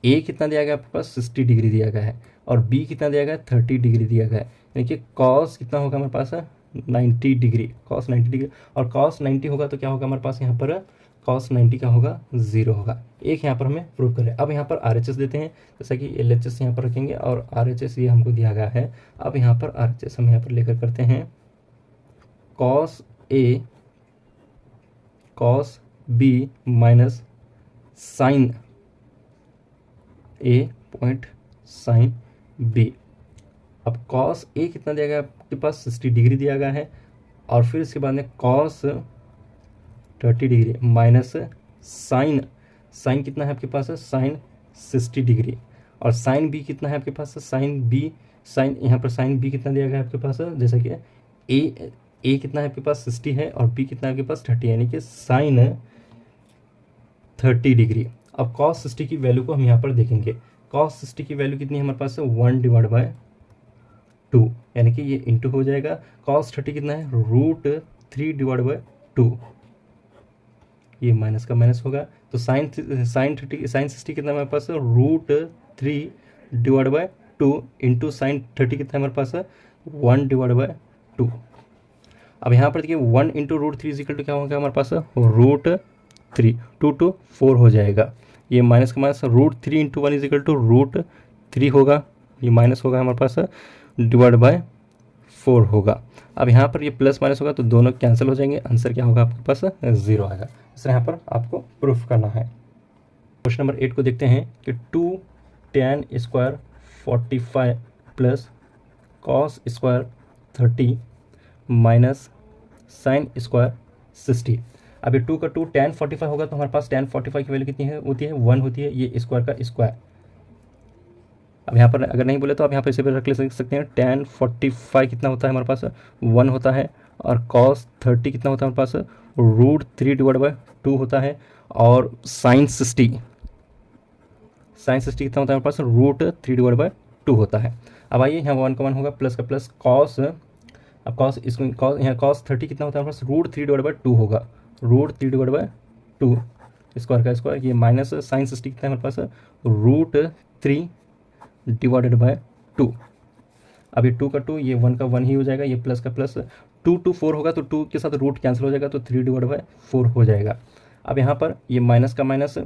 ए कितना दिया गया आपके पास 60 डिग्री दिया गया है और बी कितना दिया गया 30 डिग्री दिया गया है। यानी कि cos कितना होगा हमारे पास 90 डिग्री cos 90 डिग्री और cos 90 होगा तो क्या होगा हमारे पास यहाँ पर cos 90 का होगा 0 होगा। एक यहाँ पर हमें प्रूव करें। अब यहाँ पर RHS देते हैं जैसा कि LHS यहाँ पर रखेंगे और RHS ये हमको दिया गया है। अब यहाँ पर RHS हम यहाँ पर लेकर करते हैं cos B minus sin A point sin B. अब cos ए कितना दिया गया आपके पास 60 डिग्री दिया गया है और फिर इसके बाद में cos 30 डिग्री माइनस sin कितना है आपके पास sin 60 डिग्री और sin बी कितना है आपके पास sin यहाँ पर sin बी कितना दिया गया है आपके पास जैसा कि ए कितना है आपके पास 60 है और बी कितना है आपके पास 30 यानी कि sin 30 डिग्री। अब cos 60 की वैल्यू को हम यहाँ पर देखेंगे। cos 60 की वैल्यू कितनी है हमारे पास 1/2 यानी कि ये इंटू हो जाएगा। cos 30 कितना है √3/2 ये माइनस का माइनस होगा तो sin 60 कितना है हमारे पास √3/2 इंटू sin 30 कितना है हमारे पास 1/2। अब यहाँ पर देखिए 1 इंटू √3 इजिकल टू क्या होगा हमारे पास √3 2 4 हो जाएगा। ये माइनस का माइनस √3 इंटू 1 इजिकल टू √3 होगा। ये माइनस होगा हमारे पास /4 होगा। अब यहाँ पर ये प्लस माइनस होगा तो दोनों कैंसिल हो जाएंगे। आंसर क्या होगा आपके पास 0 आएगा। इस यहाँ पर आपको प्रूफ करना है। क्वेश्चन नंबर 8 को देखते हैं कि 2 tan square 45 plus cos square 30 minus sin square 60। अब ये 2 का 2 tan 45 होगा तो हमारे पास tan 45 की वैल्यू कितनी है होती है 1 होती है। ये स्क्वायर का स्क्वायर। अब यहाँ पर अगर नहीं बोले तो आप यहाँ पर इसे भी रख ले सकते हैं। tan 45 कितना होता है हमारे पास 1 होता है और cos 30 कितना होता है हमारे पास √3/2 होता है और sin 60 कितना होता है हमारे पास √3/2 होता है। अब आइए यहाँ 1 का 1 होगा प्लस का प्लस cos। अब cos इसको यहाँ cos 30 कितना होता है हमारे पास √3/2 होगा √3/2 स्क्वायर का स्क्वायर। ये माइनस sin 60 कितना है हमारे पास √3/2। अब ये 2 का 2 ये 1 का 1 ही हो जाएगा। ये प्लस का प्लस 2 to 4 होगा तो 2 के साथ रूट कैंसिल हो जाएगा तो 3/4 हो जाएगा। अब यहाँ पर ये माइनस का माइनस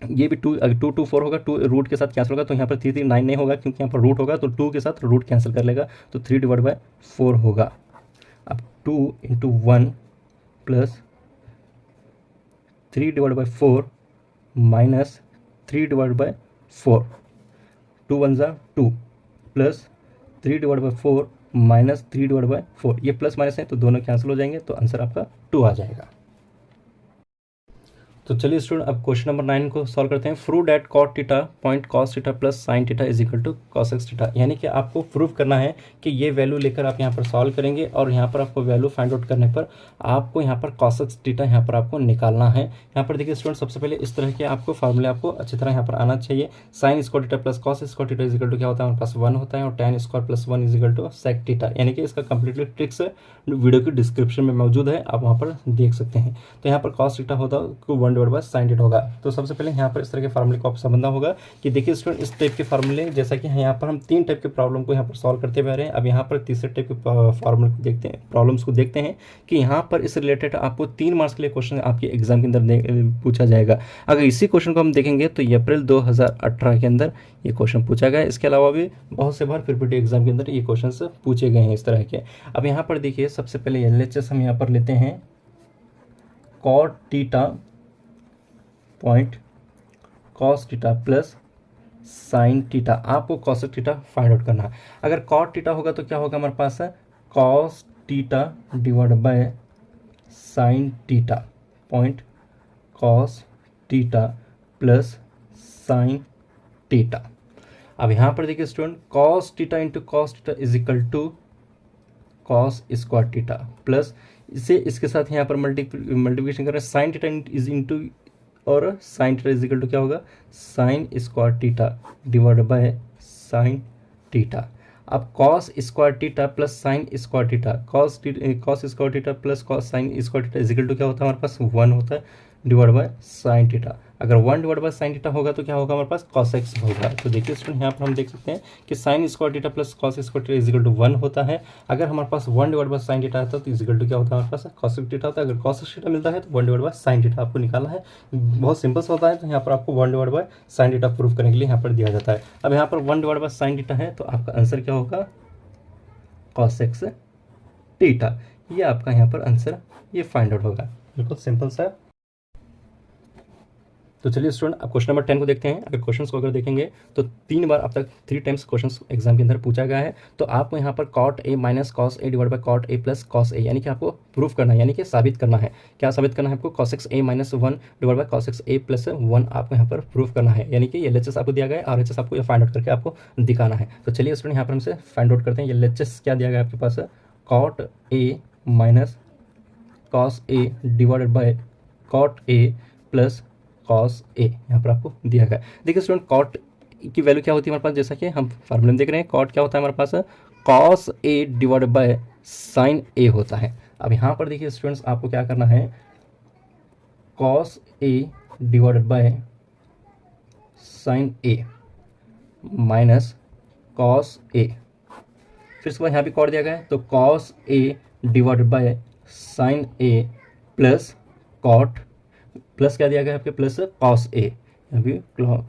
ये भी 2 अगर 2 to 4 होगा 2 रूट के साथ कैंसिल होगा तो यहाँ पर 3 3 9 नहीं होगा क्योंकि यहाँ पर रूट होगा तो 2 के साथ रूट कैंसिल कर लेगा तो 3/4 होगा। अब 2 इंटू 1 प्लस 3/4 माइनस 3/4 2 1 जा 2 प्लस 3/4 माइनस 3/4 ये प्लस माइनस है तो दोनों कैंसिल हो जाएंगे तो आंसर आपका 2 आ जाएगा। तो चलिए स्टूडेंट अब क्वेश्चन नंबर 9 को सॉल्व करते हैं। Prove that cot theta point cos theta plus sine theta is equal to cosec theta, यानी कि आपको प्रूव करना है कि ये वैल्यू लेकर आप यहाँ पर सॉल्व करेंगे और यहाँ पर आपको वैल्यू फाइंड आउट करने पर आपको यहाँ पर कॉस एक्स थीटा यहाँ पर आपको निकालना है। यहाँ पर देखिए स्टूडेंट, सबसे पहले इस तरह के आपको फार्मूले आपको अच्छी तरह यहाँ पर आना चाहिए। Sine square theta plus cos square theta is equal to क्या होता है, हमारे पास 1 होता है, और tan square plus 1 is equal to sec theta, यानी कि इसका कंप्लीटली ट्रिक्स वीडियो की डिस्क्रिप्शन में मौजूद है, आप वहाँ पर देख सकते हैं। तो यहाँ पर कॉस थीटा होता है 1/sin थीटा होगा। तो सबसे पहले यहाँ पर इस तरह के फार्मूले को आप समझना होगा कि देखिए स्टूडेंट, इस टाइप के फार्मूले, जैसा कि यहाँ पर हम 3 टाइप के प्रॉब्लम को यहाँ पर सॉल्व करते हुए आ रहे हैं। अब यहाँ पर तीसरे टाइप के फार्मूले को देखते हैं, प्रॉब्लम्स को देखते हैं कि यहाँ पर इस रिलेटेड आपको 3 मार्क्स के लिए क्वेश्चन आपके एग्जाम के अंदर पूछा जाएगा। अगर इसी क्वेश्चन को हम देखेंगे तो अप्रैल 2018 के अंदर ये क्वेश्चन पूछा गया है। इसके अलावा भी बहुत से बार प्रीपीटी एग्जाम के अंदर ये क्वेश्चन पूछे गए हैं इस तरह के। अब यहाँ पर देखिए, सबसे पहले एलएचएस हम यहाँ पर लेते हैं cot theta point cos theta plus sine theta. आपको कॉस थीटा फाइंड आउट करना है। अगर कॉट थीटा होगा तो क्या होगा हमारे पास है, cos theta divide by sine theta point cos theta plus sine theta. अब यहाँ पर देखिए student, cos theta into cos theta is equal to cos square theta plus इसे इसके साथ यहाँ पर मल्टीप्लिकेशन कर रहे हैं, साइन थीटा इज इंटू और sine theta is equal to क्या होगा, sine square theta divide by sine theta. अब cos square theta plus sine square theta, cos square theta plus cos sine square theta is equal to क्या होता है हमारे पास, 1 होता है डिवाइड बाय साइन थीटा। अगर 1 डिवाइड बाय साइन थीटा होगा तो क्या होगा हमारे पास, कॉस एक्स होगा। तो देखिए स्टूडेंट, यहाँ पर हम देख सकते हैं कि sine square theta plus cos square theta is equal to 1 होता है। अगर हमारे पास 1 डिवाइड बाय साइन थीटा आता है तो इज इक्वल टू क्या होता है हमारे पास, कॉस थीटा होता है। अगर कॉस थीटा मिलता है तो 1 डिवाइड बाय साइन थीटा आपको निकालना है। बहुत सिंपल सा होता है। तो यहाँ पर आपको 1 divide by sine theta proof करने के लिए यहाँ पर दिया जाता है। अब यहाँ पर 1 डिवाइड बाय साइन थीटा है तो आपका आंसर क्या होगा, कॉस एक्स थीटा। ये आपका यहाँ पर आंसर ये फाइंड आउट होगा। बिल्कुल सिंपल सा। तो चलिए स्टूडेंट, अब क्वेश्चन नंबर 10 को देखते हैं। अगर क्वेश्चंस को अगर देखेंगे तो 3 बार अब तक 3 टाइम्स क्वेश्चंस एग्जाम के अंदर पूछा गया है। तो आपको यहाँ पर cot A minus cos A divide by cot A plus cos A, यानी कि आपको प्रूफ करना है, यानी कि साबित करना है। क्या साबित करना है आपको, cos x A minus 1 divide by cos x A plus 1 आपको यहाँ पर प्रूफ करना है। यानी कि एलएचएस आपको दिया गया है, आरएचएस आपको फाइंड आउट करके आपको दिखाना है। तो चलिए स्टूडेंट, यहाँ पर हमसे फाइंड आउट करते हैं। एलएचएस क्या दिया गया है आपके पास, cot A minus cos A divided by cot A plus cos A यहाँ पर आपको दिया गया है। देखिए स्टूडेंट, कॉट की वैल्यू क्या होती है हमारे पास, जैसा कि हम फार्मूले में देख रहे हैं, कॉट क्या होता है हमारे पास, cos A divide by sine A होता है। अब यहाँ पर देखिए स्टूडेंट्स, आपको क्या करना है, cos A divided by sine A minus cos A, फिर उसके बाद यहाँ भी कॉट दिया गया है तो cos A divided by sine A plus cot plus क्या दिया गया है आपके, प्लस कॉस ए, यहाँ भी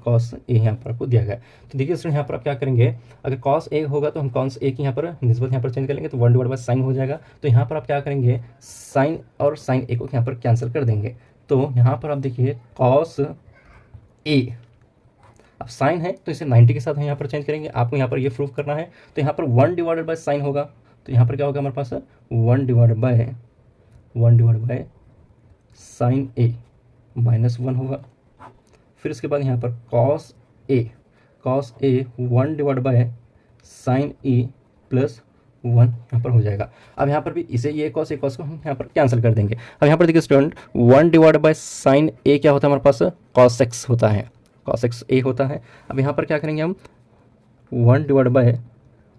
कॉस ए यहाँ पर आपको दिया गया है। तो देखिए स्टूडेंट, यहाँ पर आप क्या करेंगे, अगर कॉस ए होगा तो हम कॉस ए की यहाँ पर निस्बत यहाँ पर चेंज कर लेंगे तो 1 डिवाइड बाय साइन हो जाएगा। तो यहाँ पर आप क्या करेंगे, साइन और साइन ए को यहाँ पर कैंसिल कर देंगे। तो यहाँ पर आप देखिए कॉस ए, अब साइन है तो इसे 90 के साथ हम यहाँ पर चेंज करेंगे। आपको यहाँ पर ये प्रूफ करना है। तो यहाँ पर 1 डिवाइडेड बाय साइन होगा तो यहाँ पर क्या होगा हमारे पास, 1 divide by sine A minus 1 होगा। फिर इसके बाद यहाँ पर cos A 1 divide by sine A plus 1 यहाँ पर हो जाएगा। अब यहाँ पर भी इसे ये कॉस को हम यहाँ पर कैंसिल कर देंगे। अब यहाँ पर देखिए student, 1 divide by sine A क्या होता है हमारे पास, कॉस एक्स होता है, कॉस एक्स ए होता है। अब यहाँ पर क्या करेंगे हम, 1 divide by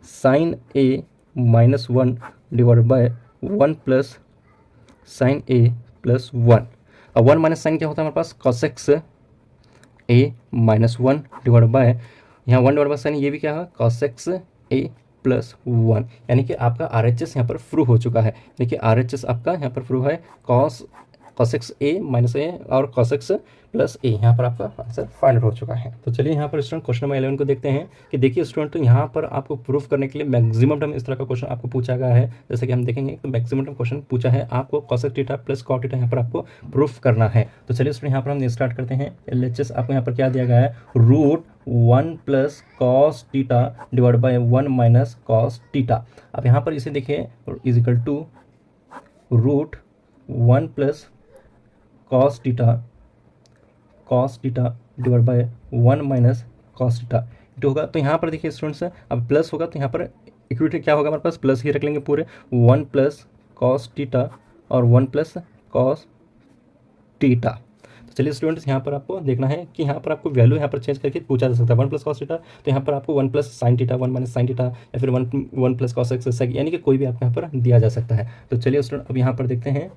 sine A minus 1 divide by 1 plus sine A plus 1। अब 1 माइनस साइन क्या होता है हमारे पास, cos x A minus 1 divide by, यहाँ 1 डिवाइड बाय साइन ये भी क्या है, कॉस एक्स ए प्लस 1, यानी कि आपका RHS यहाँ पर प्रूव हो चुका है। देखिए RHS आपका यहाँ पर प्रूव है, कॉस एक्स ए माइनस ए और कॉस एक्स प्लस ए, यहाँ पर आपका आंसर फाइंड हो चुका है। तो चलिए यहाँ पर स्टूडेंट क्वेश्चन नंबर 11 को देखते हैं कि देखिए स्टूडेंट, तो यहाँ पर आपको प्रूफ करने के लिए मैक्सिमम टर्म इस तरह का क्वेश्चन आपको पूछा गया है। जैसे कि हम देखेंगे तो मैक्सिमम टर्म क्वेश्चन पूछा है, आपको cos theta plus cot theta यहाँ पर आपको प्रूफ करना है। तो चलिए स्टूडेंट, यहाँ पर हम स्टार्ट करते हैं। LHS आपको यहाँ पर क्या दिया गया है, root 1 plus cos theta divide by 1 minus cos theta. अब यहाँ पर इसे देखिए is equal to root 1 plus cos theta cos theta divide by 1 minus cos theta it होगा। तो यहाँ पर देखिए स्टूडेंट्स, अब प्लस होगा तो यहाँ पर इक्विटी क्या होगा हमारे पास, प्लस ही रख लेंगे पूरे, 1 प्लस कॉस टीटा और 1 प्लस कॉस टीटा। तो चलिए स्टूडेंट्स, यहाँ पर आपको देखना है कि यहाँ पर आपको वैल्यू यहाँ पर चेंज करके पूछा जा सकता है 1 प्लस कॉस टीटा, तो यहाँ पर आपको 1 plus sine theta, 1 minus sine theta, या फिर 1 प्लस कॉस एक्स सेक, यानी कि कोई भी आपको यहाँ पर दिया जा सकता है। तो चलिए स्टूडेंट अब यहाँ पर देखते हैं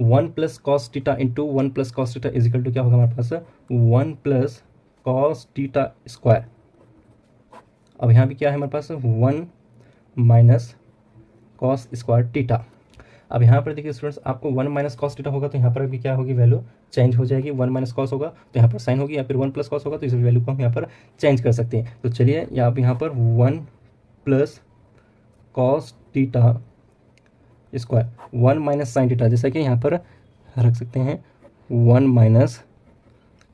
1 plus cos theta into 1 plus cos theta is equal to क्या होगा हमारे पास, 1 प्लस कॉस टीटा स्क्वायर। अब यहाँ भी क्या है हमारे पास, 1 माइनस कॉस स्क्वायर टीटा। अब यहाँ पर देखिए स्टूडेंट्स, आपको 1 माइनस कॉस टीटा होगा तो यहाँ पर भी क्या होगी, वैल्यू चेंज हो जाएगी। 1 माइनस कॉस होगा तो यहाँ पर साइन होगी, या फिर 1 प्लस कॉस होगा तो इस वैल्यू को हम यहाँ पर चेंज कर सकते हैं। तो चलिए यहाँ पर 1 plus cos theta square 1 minus sine theta, जैसा कि यहाँ पर रख सकते हैं 1 minus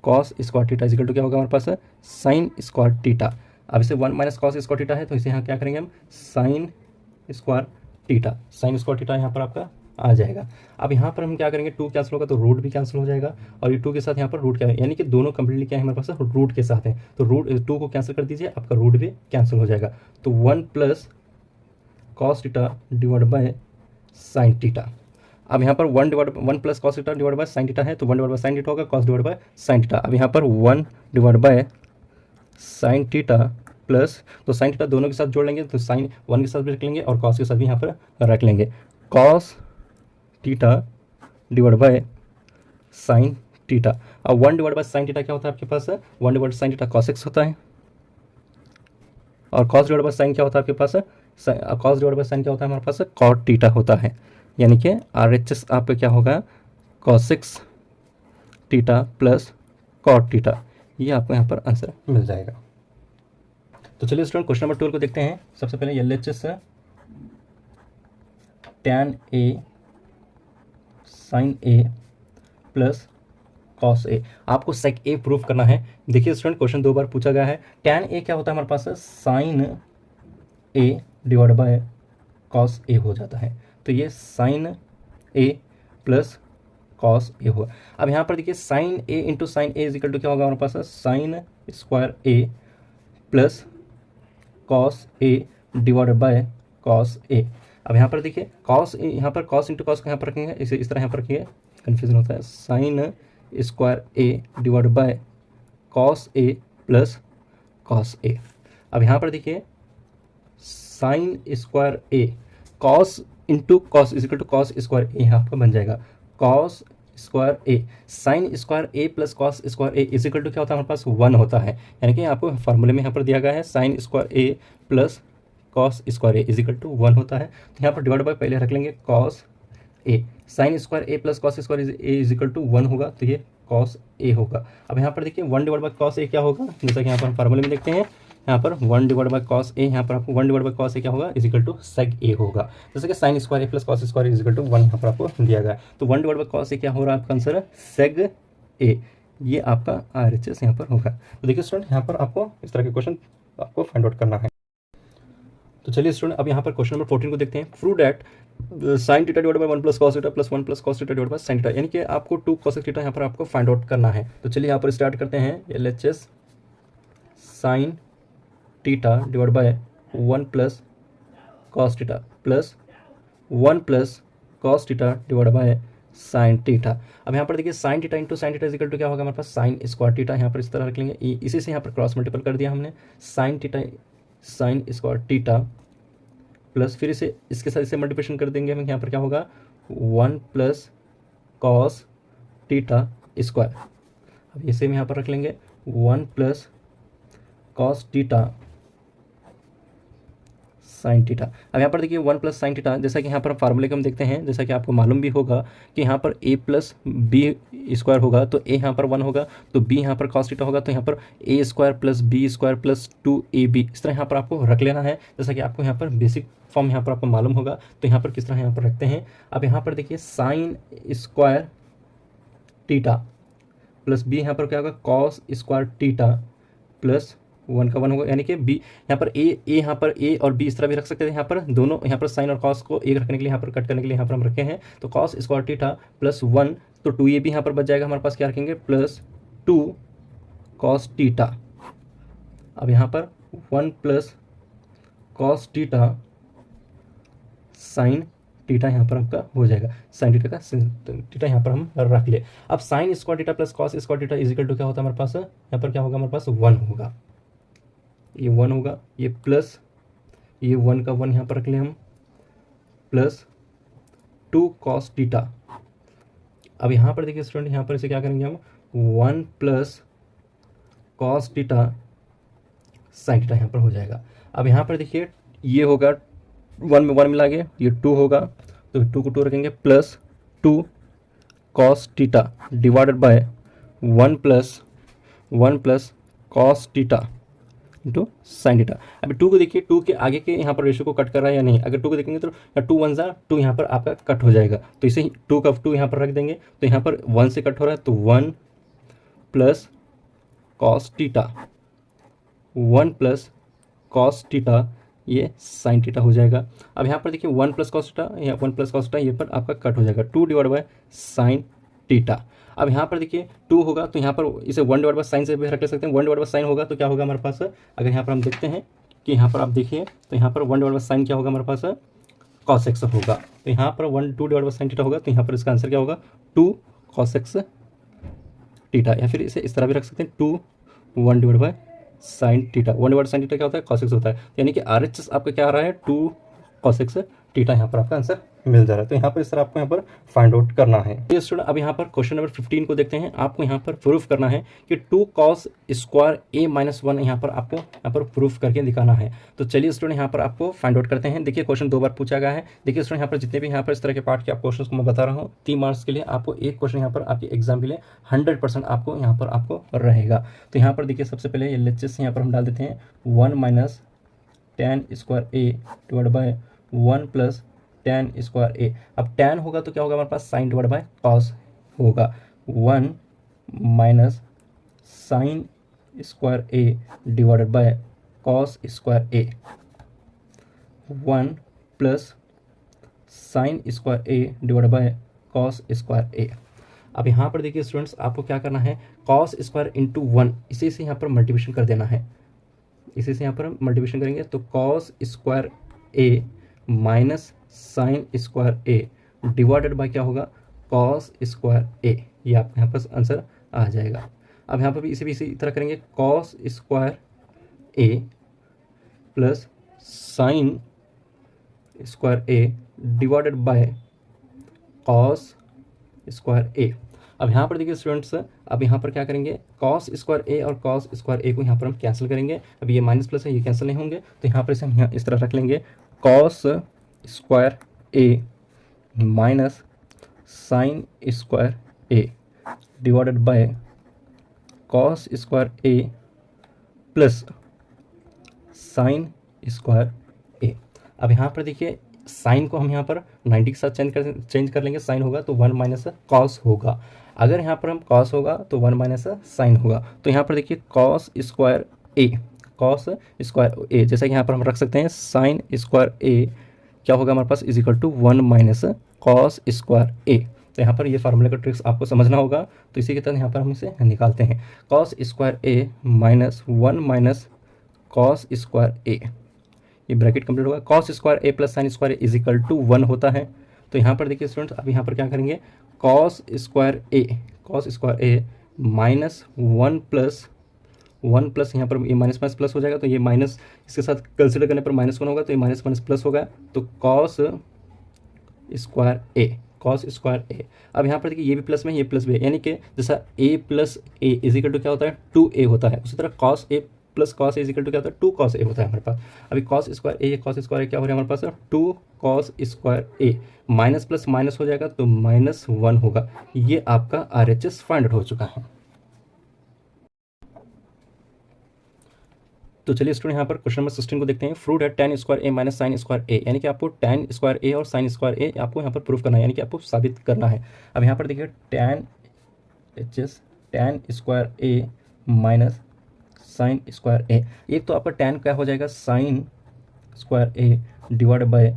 cos square theta equal to क्या होगा हमारे पास, साइन स्क्वायर टीटा। अब इसे 1 माइनस कॉस स्क्वायर टीटा है तो इसे यहाँ क्या करेंगे हम, sine square theta, sign square theta यहाँ पर आपका आ जाएगा। अब यहाँ पर हम क्या करेंगे, 2 कैंसिल होगा तो रूट भी कैंसिल हो जाएगा, और ये 2 के साथ यहाँ पर रूट क्या है, यानी कि दोनों कंप्लीटली क्या है हमारे पास, रूट के साथ है। तो रूट 2 को कैंसिल कर दीजिए, आपका रूट भी कैंसिल हो जाएगा। तो 1 plus cos theta divide by sine theta. अब यहाँ पर 1 plus cos theta divide by sine theta है, तो 1 डिवाइड बाय साइन टीटा होगा, cos divide by sine theta. अब यहाँ पर 1 divide by sine theta plus, तो साइन टीटा दोनों के साथ जोड़ लेंगे, तो साइन 1 के साथ भी रख लेंगे और कॉस के साथ भी यहाँ पर रख लेंगे, cos theta divide by sine theta. अब 1 डिवाइड बाय साइन टीटा क्या होता है आपके पास, 1 divide sine theta cos x होता है, और कॉस डिवाइड बाय साइन क्या होता है आपके पास, कॉस डिवाइड बाय साइन क्या होता है हमारे पास, कॉट टीटा होता है। यानी कि RHS आपका क्या होगा, cosec theta plus cot theta, ये आपको यहाँ पर आंसर मिल जाएगा। तो चलिए स्टूडेंट क्वेश्चन नंबर 12 को देखते हैं। सबसे पहले LHS tan A sin A plus cos A, आपको sec A प्रूफ करना है। देखिए स्टूडेंट, क्वेश्चन 2 बार पूछा गया है। tan A क्या होता है हमारे पास, sin A divide by cos A हो जाता है, तो ये sin A plus cos A होगा। अब यहाँ पर देखिए sin A into sine A is equal to क्या होगा हमारे पास, sine square A plus cos A divide by cos A। अब यहाँ पर देखिए cos, यहाँ पर cos इंटू cos को यहाँ पर रखेंगे, इसे इस तरह यहाँ पर रखिए, कन्फ्यूजन होता है, sine square A divide by cos A plus cos A। अब यहाँ पर देखिए sine square A, cos into cos is equal to cos square A यहाँ पर बन जाएगा, cos square A, sine square A plus cos square A is equal to क्या होता है हमारे पास, 1 होता है। यानी कि आपको फार्मूले में यहाँ पर दिया गया है sine square A plus cos square A is equal to 1 होता है। तो यहाँ पर डिवाइड बाय पहले रख लेंगे cos A, sine square A plus cos square A is equal to 1 होगा, तो ये कॉस A होगा। अब यहाँ पर देखिए 1 डिवाइड बाय कॉस A क्या होगा, जैसा कि यहाँ पर फार्मूले में देखते हैं, यहाँ पर 1 डिवाइड बाय कॉस A, यहाँ पर आपको 1 डिवाइड बाय कॉस A क्या होगा, इजिकल टू सेक A होगा। जैसे कि sine square A plus cos square is equal to 1 यहाँ पर आपको दिया गया है। तो 1 डिवाइड बाय कॉस A क्या हो रहा है आपका आंसर, सेग A, ये आपका RHS यहाँ पर होगा। तो देखिए स्टूडेंट, यहाँ पर आपको इस तरह के क्वेश्चन आपको फाइंड आउट करना है। तो चलिए स्टूडेंट अब यहाँ पर क्वेश्चन नंबर 14 को देखते हैं। Prove that sine theta divide by 1 plus cos theta plus 1 plus cos theta divide by sine theta, यानी कि आपको 2 कॉस टीटा यहाँ पर आपको फाइंड आउट करना है। तो चलिए यहाँ पर स्टार्ट करते हैं। LHS sine theta divide by 1 plus cos theta plus 1 plus cos theta divide by sine theta. अब यहाँ पर देखिए sine theta into sine theta equal to क्या होगा हमारे पास, साइन स्क्वायर टीटा, यहाँ पर इस तरह रख लेंगे, इसी से यहाँ पर क्रॉस मल्टीपल कर दिया हमने, sine theta sign square theta plus फिर इसे इसके साथ इसे मल्टीप्लिकेशन कर देंगे हम, यहाँ पर क्या होगा 1 प्लस कॉस टीटा स्क्वायर। अब इसे हम यहाँ पर रख लेंगे 1 plus cos theta sign theta. अब यहाँ पर देखिए 1 प्लस साइन टीटा, जैसा कि यहाँ पर फार्मूले को हम देखते हैं, जैसा कि आपको मालूम भी होगा कि यहाँ पर a प्लस बी स्क्वायर होगा, तो a यहाँ पर 1 होगा, तो b यहाँ पर कॉस टीटा होगा, तो यहाँ पर a square plus B square plus 2ab, इस तरह यहाँ पर आपको रख लेना है। जैसा कि आपको यहाँ पर बेसिक फॉर्म यहाँ पर आपको मालूम होगा, तो यहाँ पर किस तरह यहाँ पर रखते हैं। अब यहाँ पर देखिए sine square theta plus b यहाँ पर क्या होगा, कॉस स्क्वायर टीटा प्लस 1 का 1 होगा, यानी कि b यहाँ पर a यहाँ पर a और b इस तरह भी रख सकते थे। यहाँ पर दोनों यहाँ पर साइन और कॉस को एक रखने के लिए यहाँ पर कट करने के लिए यहाँ पर हम रखे हैं, तो कॉस स्क्वायर टीटा प्लस 1, तो 2ab यहाँ पर बच जाएगा हमारे पास, क्या रखेंगे प्लस 2 कॉस टीटा। अब यहाँ पर 1 plus cos theta sine theta यहाँ पर आपका हो जाएगा। साइन टीटा का टीटा यहाँ पर हम रख ले। अब sine square theta plus cos square theta is equal to क्या होता है हमारे पास, यहाँ पर क्या होगा हमारे पास 1 होगा, ये 1 होगा, ये प्लस ये 1 का 1 यहाँ पर रख ले हम, प्लस 2 कॉस टीटा। अब यहाँ पर देखिए स्टूडेंट, यहाँ पर इसे क्या करेंगे हम, 1 plus cos theta sine theta यहाँ पर हो जाएगा। अब यहाँ पर देखिए ये होगा 1 में 1 मिला के ये 2 होगा, तो 2 को 2 रखेंगे, plus 2 cos theta divided by 1 plus cos theta into sine theta. अभी 2 को देखिए, 2 के आगे के यहाँ पर रेशियो को कट कर रहा है या नहीं। अगर 2 को देखेंगे तो 2 1 जा 2 यहाँ पर आपका कट हो जाएगा, तो इसे 2 का 2 यहाँ पर रख देंगे, तो यहाँ पर 1 से कट हो रहा है, तो 1 plus cos theta 1 plus cos theta ये साइन टीटा हो जाएगा। अब यहाँ पर देखिए 1 प्लस कॉस टीटा या 1 प्लस कॉस टीटा ये पर आपका कट हो जाएगा, 2 डिवाइड बाय साइन टीटा। अब यहाँ पर देखिए 2 होगा तो यहाँ पर इसे 1 डिवाइड बाय साइन से भी रख ले सकते हैं। 1 डिवाइड बाय साइन होगा तो क्या होगा हमारे पास, अगर यहाँ पर हम देखते हैं कि यहाँ पर आप देखिए तो यहाँ पर 1 डिवाइड बाय साइन क्या होगा हमारे पास, कॉस एक्स होगा। तो यहाँ पर 2 डिवाइड बाय साइन टीटा होगा, तो यहाँ पर इसका आंसर क्या होगा 2 कॉस एक्स टीटा, या फिर इसे इस तरह भी रख सकते हैं 1 divide by sine theta. 1 divide sine theta क्या होता है, कॉस एक्स होता है, यानी कि RHS आपका क्या आ रहा है 2 कॉस एक्स टीटा यहाँ पर आपका आंसर मिल जा रहा है। तो यहाँ पर इस तरह आपको यहाँ पर फाइंड आउट करना है। ये स्टूडेंट अब यहाँ पर क्वेश्चन नंबर 15 को देखते हैं। आपको यहाँ पर प्रूफ करना है कि 2 कॉस स्क्वायर a माइनस 1 यहाँ पर आपको यहाँ पर प्रूफ करके दिखाना है। तो चलिए स्टूडेंट यहाँ पर आपको फाइंड आउट करते हैं। देखिए क्वेश्चन 2 बार पूछा गया है। देखिए स्टूडेंट यहाँ पर जितने भी यहाँ पर इस तरह के पार्ट के आप क्वेश्चन को मैं बता रहा हूँ, 3 मार्क्स के लिए आपको एक क्वेश्चन यहाँ पर आपके एग्जाम के लिए 100% आपको यहाँ पर आपको रहेगा। तो यहाँ पर देखिए सबसे पहले LHS यहाँ पर हम डाल देते हैं 1 minus tan square a divide by 1 plus tan square a। अब tan होगा तो क्या होगा हमारे पास, साइन डिवाइड बाय कॉस होगा, 1 minus sine square a divided by cos square a, 1 plus sine square a divided by cos square a। अब यहाँ पर देखिए स्टूडेंट्स आपको क्या करना है, कॉस स्क्वायर इंटू 1 इसी से यहाँ पर मल्टीप्लिकेशन कर देना है। इसी से यहाँ पर मल्टीप्लिकेशन करेंगे तो cos square a minus sine square a divided by क्या होगा, कॉस स्क्वायर a। ये आपको यहाँ पर आंसर आ जाएगा। अब यहाँ पर भी इसी तरह करेंगे, cos square a plus sine square a divided by cos square a। अब यहाँ पर देखिए स्टूडेंट्स, अब यहाँ पर क्या करेंगे, कॉस स्क्वायर a और कॉस स्क्वायर a को यहाँ पर हम कैंसिल करेंगे। अब ये माइनस प्लस है, ये कैंसिल नहीं होंगे, तो यहाँ पर इसे हम यहाँ इस तरह रख लेंगे, cos square a minus sine square a divided by cos square a plus sine square a। अब यहाँ पर देखिए साइन को हम यहाँ पर 90 के साथ चेंज कर लेंगे। साइन होगा तो 1 माइनस कॉस होगा, अगर यहाँ पर हम कॉस होगा तो 1 माइनस साइन होगा। तो यहाँ पर देखिए कॉस स्क्वायर ए जैसा कि यहाँ पर हम रख सकते हैं, साइन स्क्वायर ए क्या होगा हमारे पास, is equal to 1 minus cos square A. तो यहाँ पर ये फार्मूला का ट्रिक्स आपको समझना होगा। तो इसी के तहत यहाँ पर हम इसे निकालते हैं, cos square A minus 1 minus cos square A, ये ब्रैकेट कंप्लीट होगा। Cos square A plus sine square is equal to 1 होता है। तो यहाँ पर देखिए स्टूडेंट्स, अब यहाँ पर क्या करेंगे, cos square A minus 1 plus यहाँ पर ये माइनस माइनस प्लस हो जाएगा, तो ये माइनस इसके साथ कंसिडर करने पर -1 होगा, तो ये माइनस माइनस प्लस होगा, तो कॉस स्क्वायर ए। अब यहाँ पर देखिए ये भी प्लस में, ये प्लस भी है, यानी कि जैसा a plus A is equal to क्या होता है 2a होता है, उसी तरह cos A plus cos A is equal to क्या होता है 2 कॉस ए होता है हमारे पास। अभी कॉस स्क्वायर ए क्या हो रहा है हमारे पास, 2 cos square A, minus plus minus हो जाएगा तो -1 होगा। ये आपका RHS फाइंड आउट हो चुका है। तो चलिए स्टूडेंट यहाँ पर क्वेश्चन नंबर 16 को देखते हैं। फ्रूट है tan square A minus sine square A, यानी कि आपको tan स्क्वायर ए और साइन स्क्वायर ए आपको यहाँ पर प्रूफ करना है, यानी कि आपको साबित करना है। अब यहाँ पर देखिए tan square A minus sine square A, एक तो आपका tan क्या हो जाएगा, sine square A divide by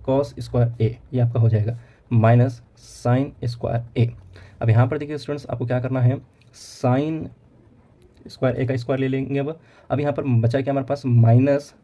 cos square A, ये आपका हो जाएगा माइनस साइन स्क्वायर ए। अब यहाँ पर देखिए स्टूडेंट्स आपको क्या करना है, साइन स्क्वायर ए का स्क्वायर ले लेंगे। अब यहाँ पर बचा क्या हमारे पास, माइनस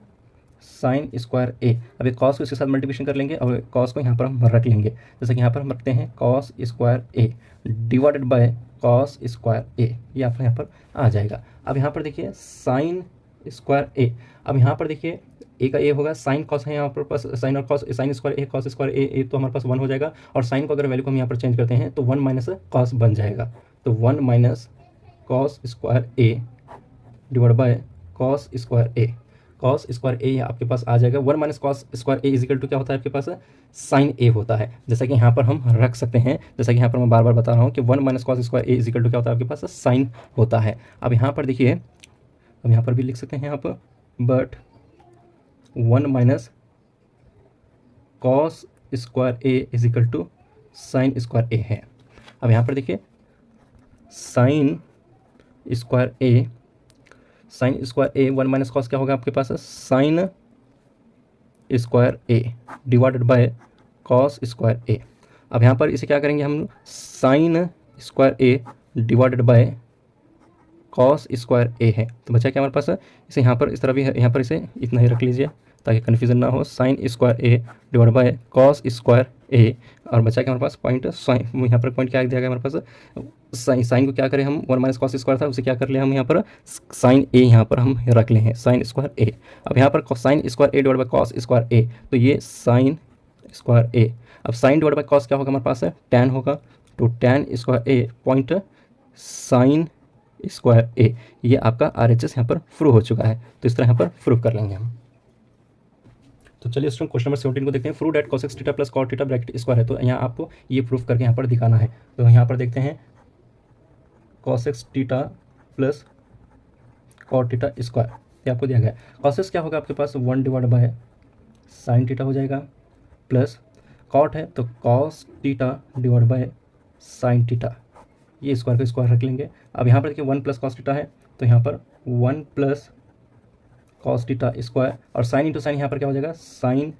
साइन स्क्वायर ए। अब ये कॉस को इसके साथ मल्टीप्लिकेशन कर लेंगे और कॉस को यहाँ पर हम रख लेंगे, जैसे कि यहाँ पर हम रखते हैं cos square A divided by cos square A, ये आपका यहाँ पर आ जाएगा। अब यहाँ पर देखिए साइन स्क्वायर ए, अब यहाँ पर देखिए ए का ए होगा, साइन कॉस है यहाँ पर पास, साइन और cos, sine square A cos square A तो हमारे पास 1 हो जाएगा, और साइन को अगर वैल्यू को हम यहाँ पर चेंज करते हैं तो 1 माइनस कॉस बन जाएगा। तो 1 minus cos square A divide by cos square A, cos square A आपके पास आ जाएगा। 1 minus cos square A is equal to क्या होता है आपके पास, साइन ए होता है, जैसा कि यहाँ पर हम रख सकते हैं। जैसा कि यहाँ पर मैं बार बार बता रहा हूँ कि 1 minus cos square A is equal to क्या होता है आपके पास, साइन होता है। अब यहाँ पर देखिए, अब यहाँ पर भी लिख सकते हैं आप, but 1 minus cos square A is equal to sine square A है। अब यहाँ पर देखिए sine square A, sine square A 1 minus cos क्या होगा आपके पास, sine square A divided by cos square A. अब यहाँ पर इसे क्या करेंगे हम, sine square A divided by cos square A है, तो बचा क्या हमारे पास, इसे यहाँ पर इस तरह भी है, यहाँ पर इसे इतना ही रख लीजिए ताकि कन्फ्यूजन ना हो, sine square A divide by cos square A, और बचा क्या हमारे पास पॉइंट साइन, यहाँ पर पॉइंट क्या दिया गया हमारे पास, साइन को क्या करें हम, 1 माइनस कॉस स्क्वायर था उसे क्या कर लिया हम यहाँ पर साइन ए यहाँ पर हम रख ले हैं, साइन स्क्वायर ए। अब यहाँ पर sine square A divide by cos square A, तो ये साइन स्क्वायर ए। अब साइन डिवाइड बाय कॉस क्या होगा हमारे पास, टैन होगा, तो tan square A point sign square A, ये आपका RHS यहाँ पर प्रूव हो चुका है। तो इस तरह यहाँ पर प्रूव कर लेंगे हम। तो चलिए स्टूडेंट क्वेश्चन नंबर 17 को देखते हैं। Prove that cos theta plus cot theta bracket square है, तो यहाँ आपको ये प्रूफ करके यहाँ पर दिखाना है। तो यहाँ पर देखते हैं cos theta plus cot theta square, ये आपको दिया गया है। cos क्या होगा आपके पास, 1 डिवाइड बाय साइन थीटा हो जाएगा, प्लस cot है तो cos theta divide by sine theta, ये स्क्वायर का स्क्वायर रख लेंगे। अब यहाँ पर देखिए 1 प्लस cos थीटा है, तो यहाँ पर 1 प्लस cos थीटा स्क्वायर, और साइन इंटू साइन यहाँ पर क्या हो जाएगा, साइन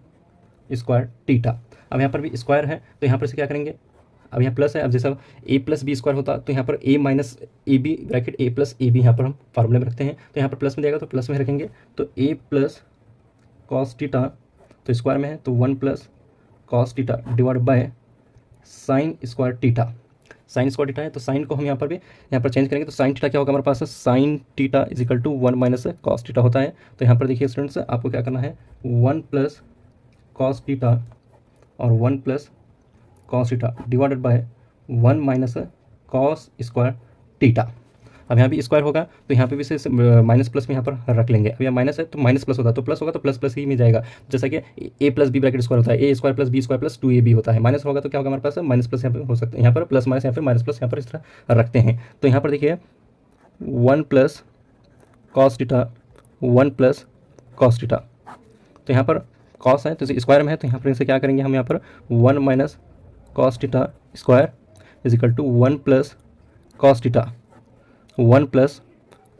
स्क्वायर थीटा। अब यहाँ पर भी स्क्वायर है तो यहाँ पर से क्या करेंगे, अब यहाँ प्लस है, अब जैसा ए प्लस बी स्क्वायर होता तो यहाँ पर A minus A B bracket A plus A B यहाँ पर हम फार्मूले में रखते हैं, तो यहाँ पर प्लस में देगा तो प्लस में रखेंगे, तो ए प्लस कॉस थीटा तो स्क्वायर में है, तो 1 plus cos theta divide by sign square theta, sign square theta है तो साइन को हम यहाँ पर चेंज करेंगे, तो साइन थीटा क्या होगा हमारे पास, sine theta is equal to 1 minus cos theta होता है। तो यहाँ पर देखिए स्टूडेंट्स आपको क्या करना है, 1 प्लस कॉस थीटा और 1 plus cos theta divided by 1 minus cos square theta. अब यहाँ भी स्क्वायर होगा तो यहाँ पे भी से माइनस प्लस में यहाँ पर रख लेंगे। अब यहाँ माइनस है तो माइनस प्लस होता है, तो प्लस होगा तो प्लस प्लस ही में जाएगा, जैसा कि A plus B bracket square होता है, A square plus B square plus 2ab होता है। माइनस होगा तो क्या होगा हमारे पास, माइनस प्लस यहाँ पे हो सकता है, यहाँ पर प्लस माइनस, यहाँ पर माइनस प्लस यहाँ पर इस तरह रखते हैं। तो यहाँ पर देखिए 1 plus cos theta 1 plus cos theta, तो यहाँ पर कॉस है तो स्क्वायर में है, तो यहाँ पर इसे क्या करेंगे हम, यहाँ पर 1 minus cos theta square is equal to 1 plus cos theta 1 plus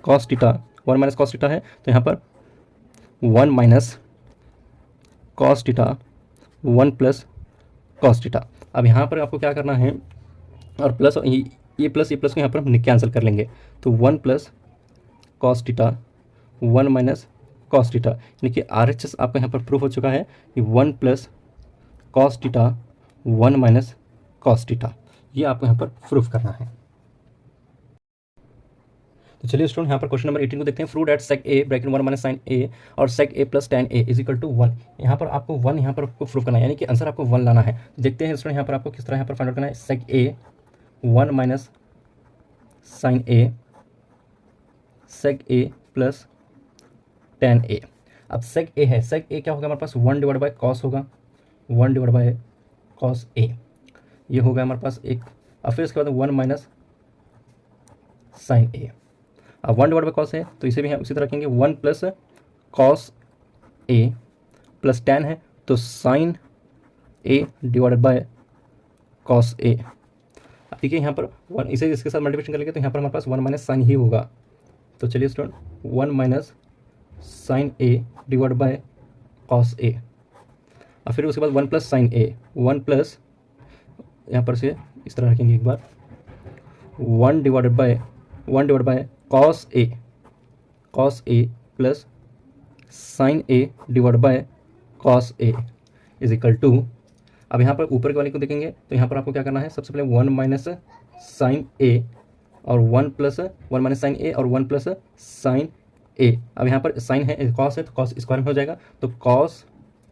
cos theta, 1 minus cos theta है तो यहाँ पर 1 minus cos theta 1 plus cos theta. अब यहाँ पर आपको क्या करना है, और प्लस ये प्लस को यहाँ पर हम कैंसिल कर लेंगे, तो 1 plus cos theta 1 minus cos theta, यानी कि RHS आपका यहाँ पर प्रूफ हो चुका है कि 1 plus cos theta 1 minus cos theta, ये आपको यहाँ पर प्रूफ करना है। तो चलिए स्टूडेंट यहाँ पर क्वेश्चन नंबर 18 को देखते हैं। Prove that sec A bracket 1 minus sine A और sec A plus tan A is equal to 1। यहाँ पर आपको 1 यहाँ पर आपको प्रूफ करना है, यानी कि आंसर आपको 1 लाना है। देखते हैं स्टूडेंट यहाँ पर आपको किस तरह यहाँ पर फाइंड आउट करना है। सेक ए 1 minus sine A, sec A plus tan ए। अब सेक ए है, सेक ए क्या होगा हमारे पास, 1 डिवाइड बाय कॉस होगा, 1 डिवाइड बाय कॉस ए, ये होगा हमारे पास एक। और फिर इसके बाद 1 माइनस साइन ए। अब 1 डिवाइड बाय कॉस है तो इसे भी हम उसी तरह रखेंगे, 1 plus cos A plus tan है तो sine A divided by cos A. अब देखिए यहाँ पर 1, इसे इसके साथ मल्टीप्लिकेशन करेंगे तो यहाँ पर हमारे पास 1 माइनस साइन ही होगा। तो चलिए student 1 minus sine A divide by cos A, और फिर उसके बाद 1 प्लस साइन ए, 1 प्लस यहाँ पर से इस तरह रखेंगे एक बार 1 divided by 1 divide by cos A plus sine A divide by cos A is equal to, अब यहाँ पर ऊपर के वाले को देखेंगे तो यहाँ पर आपको क्या करना है, सबसे पहले 1 माइनस साइन ए और 1 माइनस साइन ए और 1 प्लस साइन ए। अब यहाँ पर साइन है कॉस है तो कॉस स्क्वायर में हो जाएगा, तो कॉस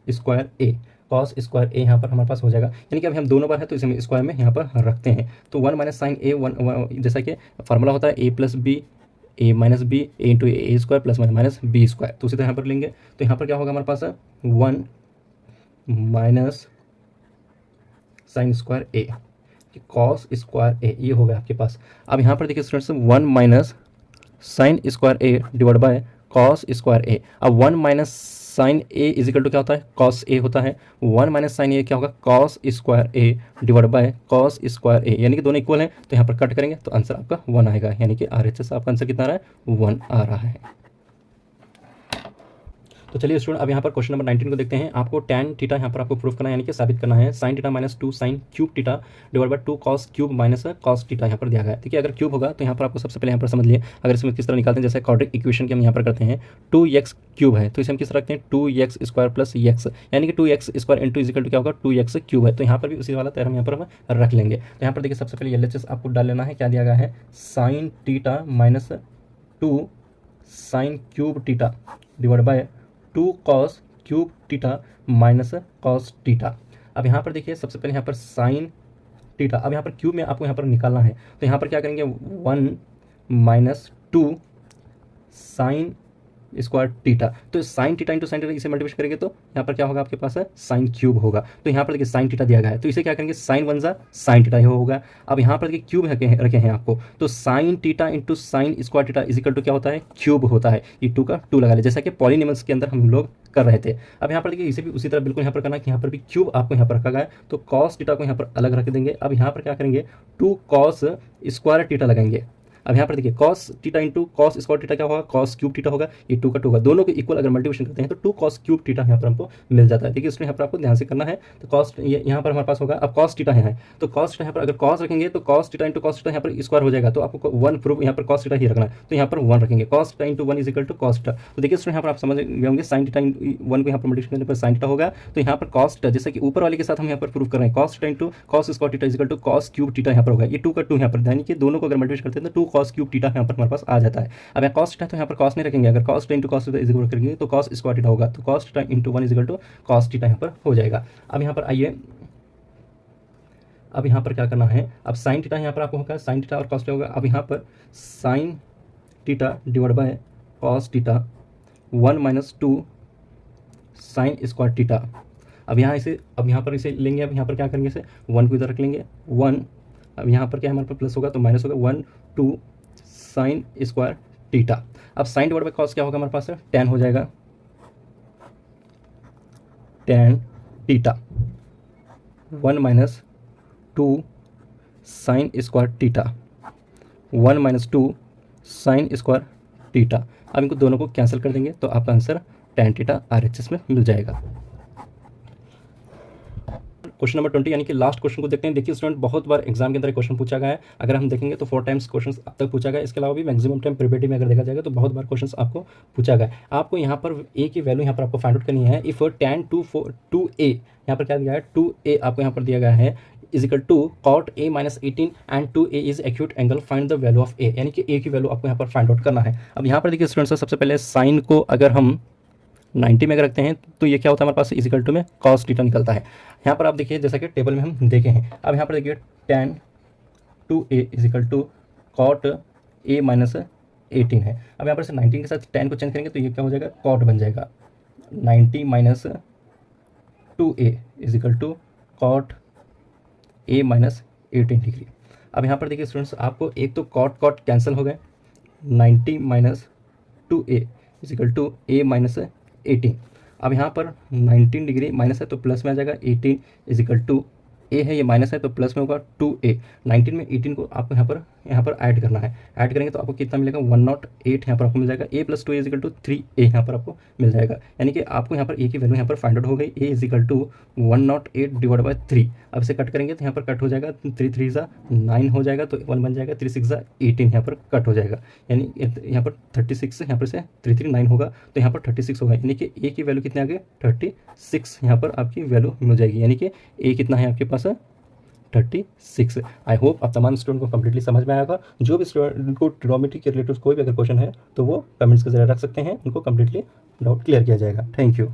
स्क्वायर ए यहाँ पर हमारे पास हो जाएगा। यानी कि अभी हम दोनों बार है तो इसे हम स्क्वायर में यहाँ पर रखते हैं। तो 1 माइनस साइन ए जैसा कि फार्मूला होता है A plus B A minus B A into A square plus minus B square, तो उसी तरह यहाँ पर लेंगे तो यहाँ पर क्या होगा हमारे पास 1 minus sine square A cos square A, ये होगा आपके पास। अब यहाँ पर देखिए students 1 minus sine square A divide by cos square A. अब 1 minus sine A is equal to क्या होता है, कॉस ए होता है। 1 माइनस साइन ए क्या होगा, cos square A divide by cos square A, यानी कि दोनों इक्वल हैं तो यहाँ पर कट करेंगे तो आंसर आपका 1 आएगा। यानी कि RHS आपका आंसर कितना आ रहा है, 1 आ रहा है। तो चलिए स्टूडेंट अब यहाँ पर क्वेश्चन नंबर 19 को देखते हैं। आपको tan थीटा यहाँ पर आपको प्रूफ करना है, यानी कि साबित करना है sin theta minus 2 sin cube theta divide bye 2 cos cube minus cos theta यहाँ पर दिया गया है। ठीक है, अगर क्यूब होगा तो यहाँ पर आपको सबसे पहले यहाँ पर समझ लिए, अगर इसमें किस तरह निकालते हैं, जैसे क्वाड्रेटिक इक्वेशन की हम यहाँ पर करते हैं 2x क्यूब है तो इसे हम किस तरह रखते हैं 2x स्क्वायर प्लस x, यानी कि 2x square into is equal to क्या होगा 2x क्यूब है। तो यहाँ पर भी उसी वाला तरह हम यहाँ पर रख लेंगे। तो यहाँ पर देखिए सबसे पहले LHS आपको डाल लेना है, क्या दिया गया है sin theta minus 2 sin cube theta divide bye 2 cos cube theta minus cos theta. अब यहाँ पर देखिए सबसे पहले यहाँ पर sin थीटा, अब यहाँ पर क्यूब में आपको यहाँ पर निकालना है तो यहाँ पर क्या करेंगे 1 माइनस 2 sin स्क्वायर थीटा, तो sine theta into sine theta इसे मल्टीप्लाई करेंगे तो यहाँ पर क्या होगा आपके पास है साइन क्यूब होगा। तो यहाँ पर देखिए साइन थीटा दिया गया है तो इसे क्या करेंगे साइन 1 जा साइन थीटा होगा। अब यहाँ पर देखिए क्यूब रखे हैं आपको, तो sine theta into sine square theta is equal to क्या होता है क्यूब होता है, ये 2 का 2 लगा ले, जैसा कि पॉलिनॉमियल्स के अंदर हम लोग कर रहे थे। अब यहाँ पर देखिए इसे भी उसी तरह बिल्कुल यहाँ पर करना है कि यहाँ पर भी क्यूब आपको यहाँ पर रखा गया है तो कॉस थीटा को यहाँ पर अलग रख देंगे। अब यहाँ पर क्या करेंगे 2 cos स्क्वायर थीटा लगाएंगे। अब यहाँ पर देखिए cos theta into cos square theta क्या होगा cos क्यूब थीटा होगा, ये 2 का 2 होगा, दोनों को इक्वल अगर मल्टीप्लिकेशन करते हैं तो 2 cos क्यूब थीटा यहाँ पर हमको मिल जाता है। देखिए इसमें यहाँ पर आपको ध्यान से करना है तो cos ये यहाँ पर हमारे पास होगा। अब cos थीटा है तो cos थीटा यहाँ पर अगर cos रखेंगे तो cos theta into cos theta यहाँ पर स्क्वायर हो जाएगा, तो आपको 1 प्रूफ यहाँ पर cos थीटा ही रखना है तो यहाँ पर 1 रखेंगे, cos theta into 1 is equal to cos theta. तो देखिए यहाँ पर आप समझ गए होंगे sin थीटा 1 को यहाँ पर मल्टीप्लिकेशन करने पर sin थीटा होगा, तो यहाँ पर cos थीटा जैसे कि ऊपर वाले के साथ हम यहाँ पर प्रूफ कर रहे हैं cos theta into cos square theta is equal to cos cube theta यहाँ पर होगा, ये 2 का 2 यहाँ पर, यानी कि दोनों को अगर मल्टीप्लिकेशन करते हैं तो 2 cos क्यूब थीटा यहाँ पर हमारे पास आ जाता है। अब यहाँ cos थीटा तो यहाँ पर cos नहीं रखेंगे, अगर cos theta into cos theta is equal करेंगे तो cos स्क्वायर थीटा होगा, तो cos theta into 1 is equal to cos theta यहाँ पर हो जाएगा। अब यहाँ पर आइए, अब यहाँ पर क्या करना है, अब साइन थीटा यहाँ पर आपको होगा साइन थीटा और cos थीटा होगा। अब यहाँ पर sine theta divide by cos theta 1 minus 2 sign square theta. अब यहाँ इसे अब यहाँ पर इसे लेंगे, अब यहाँ पर क्या करेंगे इसे 1 को इधर रख लेंगे 1, अब यहाँ पर क्या हमारे पास प्लस होगा तो माइनस होगा 1 2 साइन स्क्वायर थीटा। अब साइन डिवाइड बाय कॉस क्या होगा हमारे पास tan हो जाएगा, tan theta 1 minus 2 sign square theta 1 minus 2 sign square theta. अब इनको दोनों को कैंसिल कर देंगे तो आपका आंसर tan थीटा RHS में मिल जाएगा। क्वेश्चन नंबर 20 यानी कि लास्ट क्वेश्चन को देखते हैं। देखिए स्टूडेंट बहुत बार एग्जाम के अंदर क्वेश्चन पूछा गया है, अगर हम देखेंगे तो 4 टाइम्स क्वेश्चन अब तक पूछा गया है। इसके अलावा भी मैक्सिमम टाइम प्रीपेडी में अगर देखा जाएगा तो बहुत बार क्वेश्चन आपको पूछा गया है। आपको यहाँ पर ए की वैल्यू यहाँ पर आपको फाइंड आउट करनी है। इफ tan 2a यहाँ पर क्या दिया है 2a आपको यहाँ पर दिया गया है is equal to cot a minus 18 and 2a is acute angle, find the value of a, यानी कि a की वैल्यू आपको यहाँ पर फाइंड आउट करना है। अब यहाँ पर देखिए स्टूडेंट्स सबसे पहले साइन को अगर हम 90 में अगर रखते हैं तो ये क्या होता है हमारे पास इजिकल टू में cos थीटा निकलता है। यहाँ पर आप देखिए जैसा कि टेबल में हम देखे हैं। अब यहाँ पर देखिए tan 2a is equal to cot a minus 18 है। अब यहाँ पर से 19 के साथ tan को चेंज करेंगे तो ये क्या हो जाएगा cot बन जाएगा 90 minus 2a is equal to cot a minus 18 degree. अब यहाँ पर देखिए स्टूडेंट्स आपको एक तो cot कैंसिल हो गए, 90 minus 2a is equal to a minus 18। अब यहाँ पर 19 डिग्री माइनस है तो प्लस में आ जाएगा 18 इजिकल टू ए है ये माइनस है तो प्लस में होगा 2a। 19 में 18 को आपको यहाँ पर ऐड करना है। ऐड करेंगे तो आपको कितना मिलेगा 108 यहाँ पर आपको मिल जाएगा। a + 2a = 3a यहाँ पर आपको मिल जाएगा। यानी कि आपको यहाँ पर a की वैल्यू यहाँ पर फाइंड आउट हो गई। a = 108/3। अब इसे कट करेंगे तो यहाँ पर कट हो जाएगा 3 3 9 हो जाएगा तो 1 बन जाएगा। 3 6 18 यहाँ पर कट हो जाएगा। यानी यहाँ पर 36 यहाँ पर से 3 3 9 होगा तो यहाँ पर 36 होगा। यानी कि a की वैल्यू कितने आ गए 36 यहाँ पर आपकी वैल्यू मिल जाएगी। यानी कि a कितना है आपके पास 36। आई होप आप तमाम स्टूडेंट को कंप्लीटली समझ में आएगा। जो भी स्टूडेंट को ट्रिग्नोमेट्री के रिलेटेड कोई भी अगर क्वेश्चन है तो वो कमेंट्स के जरिए रख सकते हैं, उनको कंप्लीटली डाउट क्लियर किया जाएगा। Thank you.